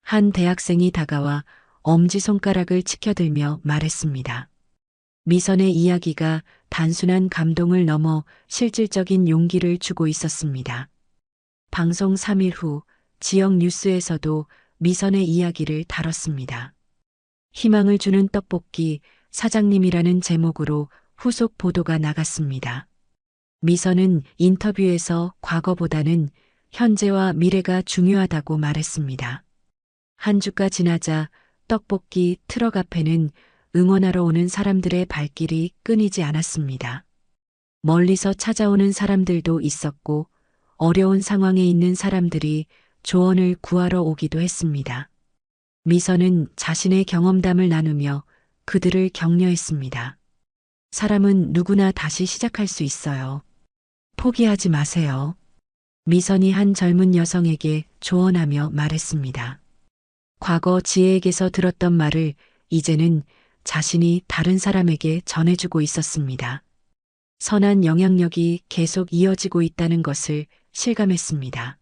한 대학생이 다가와 엄지손가락을 치켜들며 말했습니다. 미선의 이야기가 단순한 감동을 넘어 실질적인 용기를 주고 있었습니다. 방송 3일 후 지역 뉴스에서도 미선의 이야기를 다뤘습니다. 희망을 주는 떡볶이 사장님이라는 제목으로 후속 보도가 나갔습니다. 미선은 인터뷰에서 과거보다는 현재와 미래가 중요하다고 말했습니다. 한 주가 지나자 떡볶이 트럭 앞에는 응원하러 오는 사람들의 발길이 끊이지 않았습니다. 멀리서 찾아오는 사람들도 있었고 어려운 상황에 있는 사람들이 조언을 구하러 오기도 했습니다. 미선은 자신의 경험담을 나누며 그들을 격려했습니다. 사람은 누구나 다시 시작할 수 있어요. 포기하지 마세요. 미선이 한 젊은 여성에게 조언하며 말했습니다. 과거 지혜에게서 들었던 말을 이제는 자신이 다른 사람에게 전해주고 있었습니다. 선한 영향력이 계속 이어지고 있다는 것을 실감했습니다.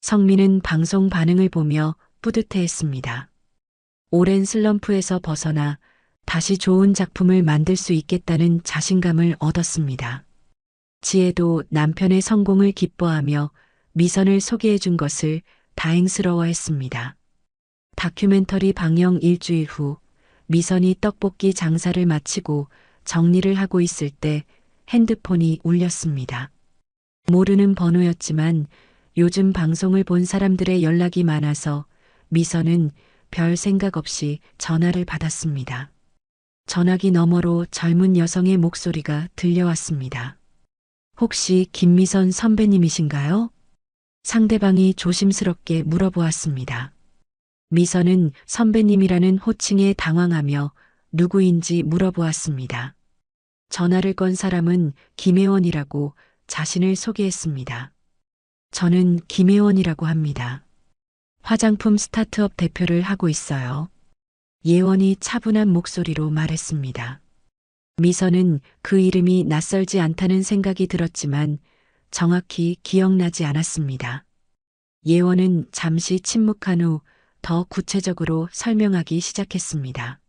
성민은 방송 반응을 보며 뿌듯해했습니다. 오랜 슬럼프에서 벗어나 다시 좋은 작품을 만들 수 있겠다는 자신감을 얻었습니다. 지혜도 남편의 성공을 기뻐하며 미선을 소개해 준 것을 다행스러워했습니다. 다큐멘터리 방영 일주일 후 미선이 떡볶이 장사를 마치고 정리를 하고 있을 때 핸드폰이 울렸습니다. 모르는 번호였지만 요즘 방송을 본 사람들의 연락이 많아서 미선은 별 생각 없이 전화를 받았습니다. 전화기 너머로 젊은 여성의 목소리가 들려왔습니다. 혹시 김미선 선배님이신가요? 상대방이 조심스럽게 물어보았습니다. 미선은 선배님이라는 호칭에 당황하며 누구인지 물어보았습니다. 전화를 건 사람은 김혜원이라고 자신을 소개했습니다. 저는 김혜원이라고 합니다. 화장품 스타트업 대표를 하고 있어요. 예원이 차분한 목소리로 말했습니다. 미선은 그 이름이 낯설지 않다는 생각이 들었지만 정확히 기억나지 않았습니다. 예원은 잠시 침묵한 후 더 구체적으로 설명하기 시작했습니다.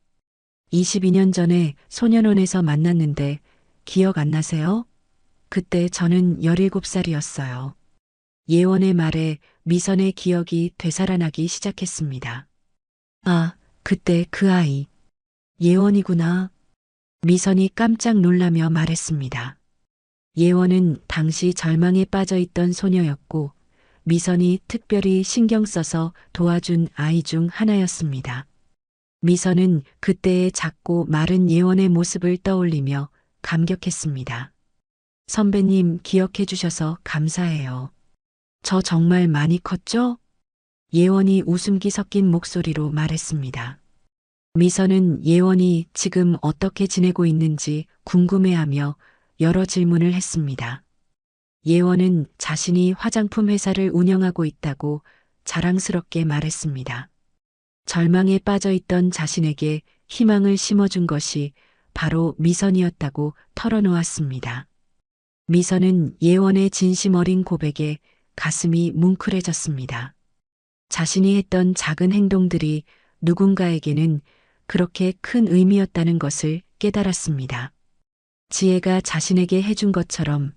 22년 전에 소년원에서 만났는데 기억 안 나세요? 그때 저는 17살이었어요. 예원의 말에 미선의 기억이 되살아나기 시작했습니다. 아, 그때 그 아이. 예원이구나. 미선이 깜짝 놀라며 말했습니다. 예원은 당시 절망에 빠져 있던 소녀였고 미선이 특별히 신경 써서 도와준 아이 중 하나였습니다. 미선은 그때의 작고 마른 예원의 모습을 떠올리며 감격했습니다. 선배님 기억해 주셔서 감사해요. 저 정말 많이 컸죠? 예원이 웃음기 섞인 목소리로 말했습니다. 미선은 예원이 지금 어떻게 지내고 있는지 궁금해하며 여러 질문을 했습니다. 예원은 자신이 화장품 회사를 운영하고 있다고 자랑스럽게 말했습니다. 절망에 빠져 있던 자신에게 희망을 심어준 것이 바로 미선이었다고 털어놓았습니다. 미선은 예원의 진심 어린 고백에 가슴이 뭉클해졌습니다. 자신이 했던 작은 행동들이 누군가에게는 그렇게 큰 의미였다는 것을 깨달았습니다. 지혜가 자신에게 해준 것처럼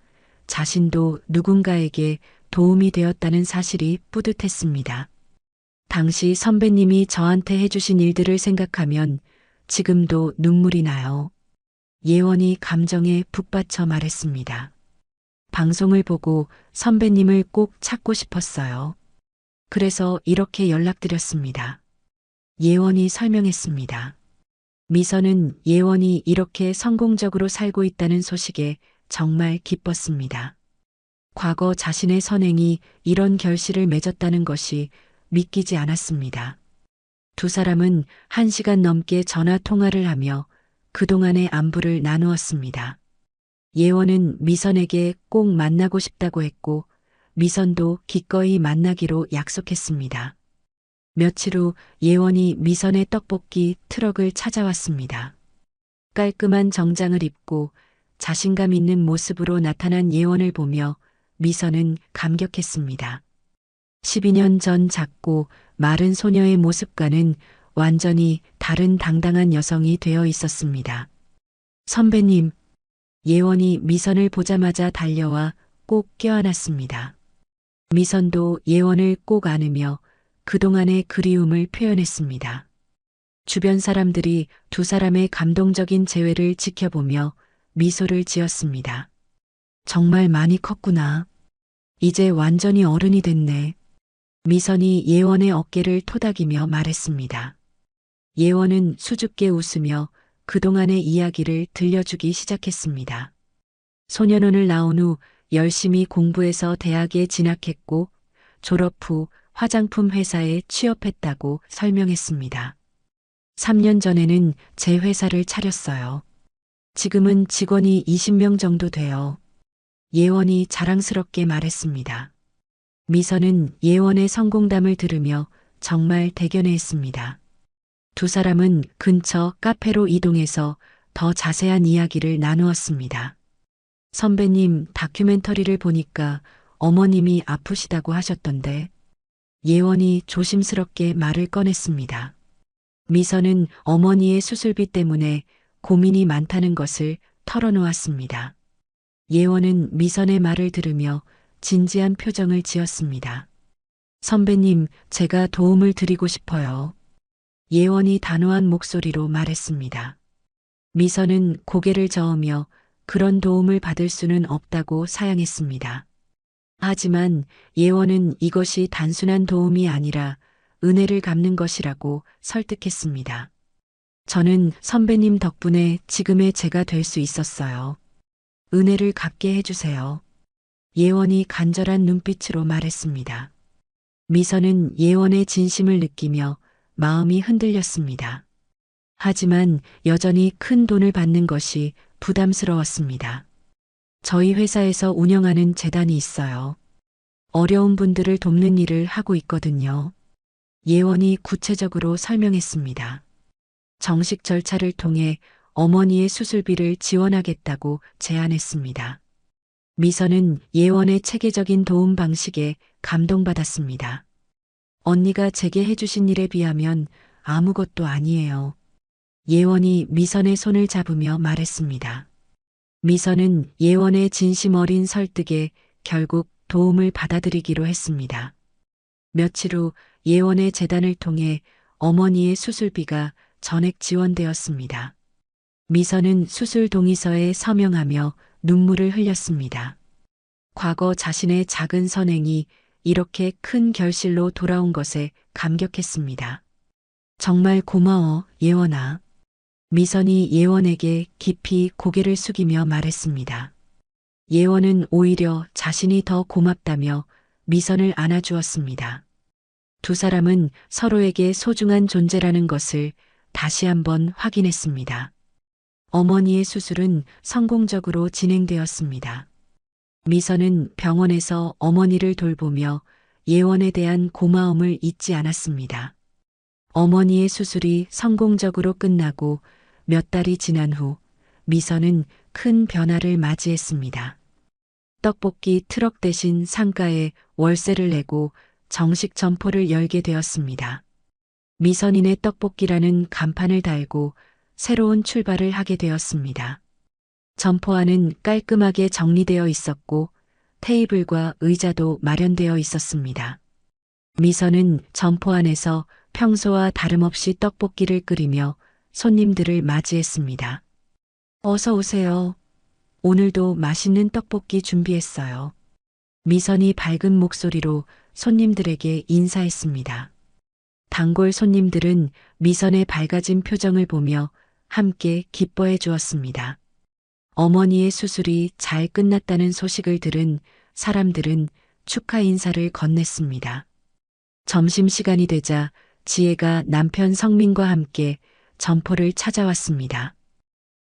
자신도 누군가에게 도움이 되었다는 사실이 뿌듯했습니다. 당시 선배님이 저한테 해주신 일들을 생각하면 지금도 눈물이 나요. 예원이 감정에 북받쳐 말했습니다. 방송을 보고 선배님을 꼭 찾고 싶었어요. 그래서 이렇게 연락드렸습니다. 예원이 설명했습니다. 미선은 예원이 이렇게 성공적으로 살고 있다는 소식에 정말 기뻤습니다. 과거 자신의 선행이 이런 결실을 맺었다는 것이 믿기지 않았습니다. 두 사람은 1시간 넘게 전화 통화를 하며 그동안의 안부를 나누었습니다. 예원은 미선에게 꼭 만나고 싶다고 했고 미선도 기꺼이 만나기로 약속했습니다. 며칠 후 예원이 미선의 떡볶이 트럭을 찾아왔습니다. 깔끔한 정장을 입고 자신감 있는 모습으로 나타난 예원을 보며 미선은 감격했습니다. 12년 전 작고 마른 소녀의 모습과는 완전히 다른 당당한 여성이 되어 있었습니다. 선배님, 예원이 미선을 보자마자 달려와 꼭 껴안았습니다. 미선도 예원을 꼭 안으며 그동안의 그리움을 표현했습니다. 주변 사람들이 두 사람의 감동적인 재회를 지켜보며 미소를 지었습니다. 정말 많이 컸구나. 이제 완전히 어른이 됐네. 미선이 예원의 어깨를 토닥이며 말했습니다. 예원은 수줍게 웃으며 그동안의 이야기를 들려주기 시작했습니다. 소년원을 나온 후 열심히 공부해서 대학에 진학했고 졸업 후 화장품 회사에 취업했다고 설명했습니다. 3년 전에는 제 회사를 차렸어요. 지금은 직원이 20명 정도 돼요. 예원이 자랑스럽게 말했습니다. 미선은 예원의 성공담을 들으며 정말 대견해했습니다. 두 사람은 근처 카페로 이동해서 더 자세한 이야기를 나누었습니다. 선배님 다큐멘터리를 보니까 어머님이 아프시다고 하셨던데 예원이 조심스럽게 말을 꺼냈습니다. 미선은 어머니의 수술비 때문에 고민이 많다는 것을 털어놓았습니다. 예원은 미선의 말을 들으며 진지한 표정을 지었습니다. 선배님, 제가 도움을 드리고 싶어요. 예원이 단호한 목소리로 말했습니다. 미선은 고개를 저으며 그런 도움을 받을 수는 없다고 사양했습니다. 하지만 예원은 이것이 단순한 도움이 아니라 은혜를 갚는 것이라고 설득했습니다. 저는 선배님 덕분에 지금의 제가 될 수 있었어요. 은혜를 갚게 해주세요. 예원이 간절한 눈빛으로 말했습니다. 미선은 예원의 진심을 느끼며 마음이 흔들렸습니다. 하지만 여전히 큰 돈을 받는 것이 부담스러웠습니다. 저희 회사에서 운영하는 재단이 있어요. 어려운 분들을 돕는 일을 하고 있거든요. 예원이 구체적으로 설명했습니다. 정식 절차를 통해 어머니의 수술비를 지원하겠다고 제안했습니다. 미선은 예원의 체계적인 도움 방식에 감동받았습니다. 언니가 제게 해주신 일에 비하면 아무것도 아니에요. 예원이 미선의 손을 잡으며 말했습니다. 미선은 예원의 진심 어린 설득에 결국 도움을 받아들이기로 했습니다. 며칠 후 예원의 재단을 통해 어머니의 수술비가 전액 지원되었습니다. 미선은 수술 동의서에 서명하며 눈물을 흘렸습니다. 과거 자신의 작은 선행이 이렇게 큰 결실로 돌아온 것에 감격했습니다. 정말 고마워, 예원아. 미선이 예원에게 깊이 고개를 숙이며 말했습니다. 예원은 오히려 자신이 더 고맙다며 미선을 안아주었습니다. 두 사람은 서로에게 소중한 존재라는 것을 다시 한번 확인했습니다. 어머니의 수술은 성공적으로 진행되었습니다. 미선은 병원에서 어머니를 돌보며 예원에 대한 고마움을 잊지 않았습니다. 어머니의 수술이 성공적으로 끝나고 몇 달이 지난 후 미선은 큰 변화를 맞이했습니다. 떡볶이 트럭 대신 상가에 월세를 내고 정식 점포를 열게 되었습니다. 미선인의 떡볶이라는 간판을 달고 새로운 출발을 하게 되었습니다. 점포 안은 깔끔하게 정리되어 있었고 테이블과 의자도 마련되어 있었습니다. 미선은 점포 안에서 평소와 다름없이 떡볶이를 끓이며 손님들을 맞이했습니다. 어서 오세요. 오늘도 맛있는 떡볶이 준비했어요. 미선이 밝은 목소리로 손님들에게 인사했습니다. 단골 손님들은 미선의 밝아진 표정을 보며 함께 기뻐해 주었습니다. 어머니의 수술이 잘 끝났다는 소식을 들은 사람들은 축하 인사를 건넸습니다. 점심시간이 되자 지혜가 남편 성민과 함께 점포를 찾아왔습니다.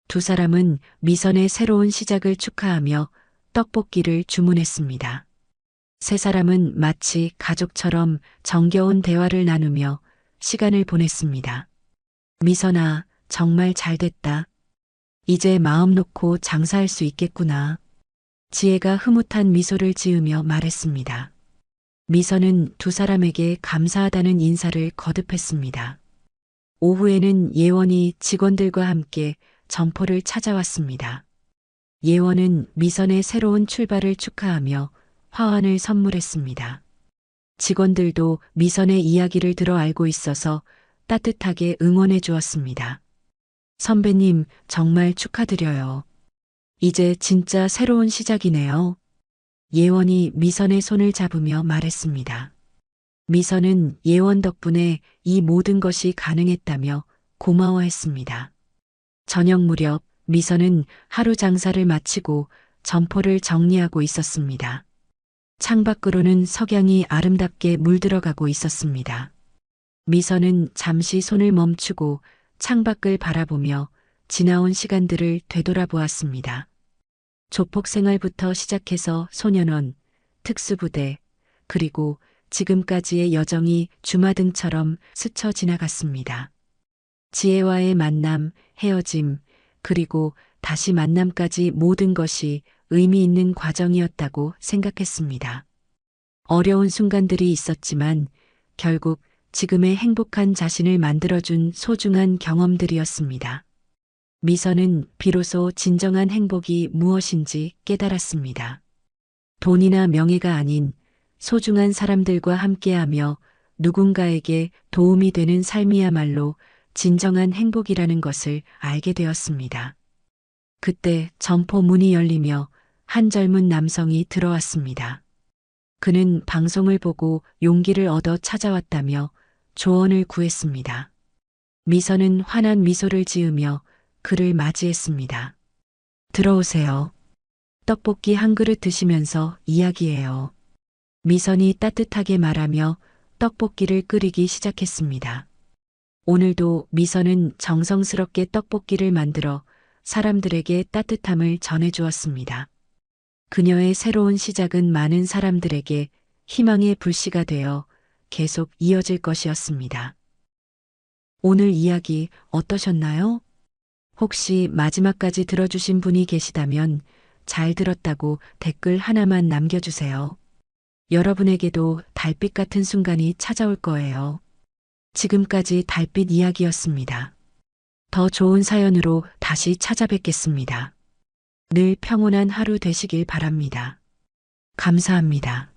두 사람은 미선의 새로운 시작을 축하하며 떡볶이를 주문했습니다. 세 사람은 마치 가족처럼 정겨운 대화를 나누며 시간을 보냈습니다. 미선아, 정말 잘 됐다. 이제 마음 놓고 장사할 수 있겠구나. 지혜가 흐뭇한 미소를 지으며 말했습니다. 미선은 두 사람에게 감사하다는 인사를 거듭했습니다. 오후에는 예원이 직원들과 함께 점포를 찾아왔습니다. 예원은 미선의 새로운 출발을 축하하며 화환을 선물했습니다. 직원들도 미선의 이야기를 들어 알고 있어서 따뜻하게 응원해 주었습니다. 선배님, 정말 축하드려요. 이제 진짜 새로운 시작이네요. 예원이 미선의 손을 잡으며 말했습니다. 미선은 예원 덕분에 이 모든 것이 가능했다며 고마워했습니다. 저녁 무렵 미선은 하루 장사를 마치고 점포를 정리하고 있었습니다. 창밖으로는 석양이 아름답게 물들어가고 있었습니다. 미선은 잠시 손을 멈추고 창밖을 바라보며 지나온 시간들을 되돌아보았습니다. 조폭 생활부터 시작해서 소년원, 특수부대, 그리고 지금까지의 여정이 주마등처럼 스쳐 지나갔습니다. 지혜와의 만남, 헤어짐, 그리고 다시 만남까지 모든 것이 의미 있는 과정이었다고 생각했습니다. 어려운 순간들이 있었지만 결국 지금의 행복한 자신을 만들어준 소중한 경험들이었습니다. 미선은 비로소 진정한 행복이 무엇인지 깨달았습니다. 돈이나 명예가 아닌 소중한 사람들과 함께하며 누군가에게 도움이 되는 삶이야말로 진정한 행복이라는 것을 알게 되었습니다. 그때 점포 문이 열리며 한 젊은 남성이 들어왔습니다. 그는 방송을 보고 용기를 얻어 찾아왔다며 조언을 구했습니다. 미선은 환한 미소를 지으며 그를 맞이했습니다. 들어오세요. 떡볶이 한 그릇 드시면서 이야기해요. 미선이 따뜻하게 말하며 떡볶이를 끓이기 시작했습니다. 오늘도 미선은 정성스럽게 떡볶이를 만들어 사람들에게 따뜻함을 전해주었습니다. 그녀의 새로운 시작은 많은 사람들에게 희망의 불씨가 되어 계속 이어질 것이었습니다. 오늘 이야기 어떠셨나요? 혹시 마지막까지 들어주신 분이 계시다면 잘 들었다고 댓글 하나만 남겨주세요. 여러분에게도 달빛 같은 순간이 찾아올 거예요. 지금까지 달빛 이야기였습니다. 더 좋은 사연으로 다시 찾아뵙겠습니다. 늘 평온한 하루 되시길 바랍니다. 감사합니다.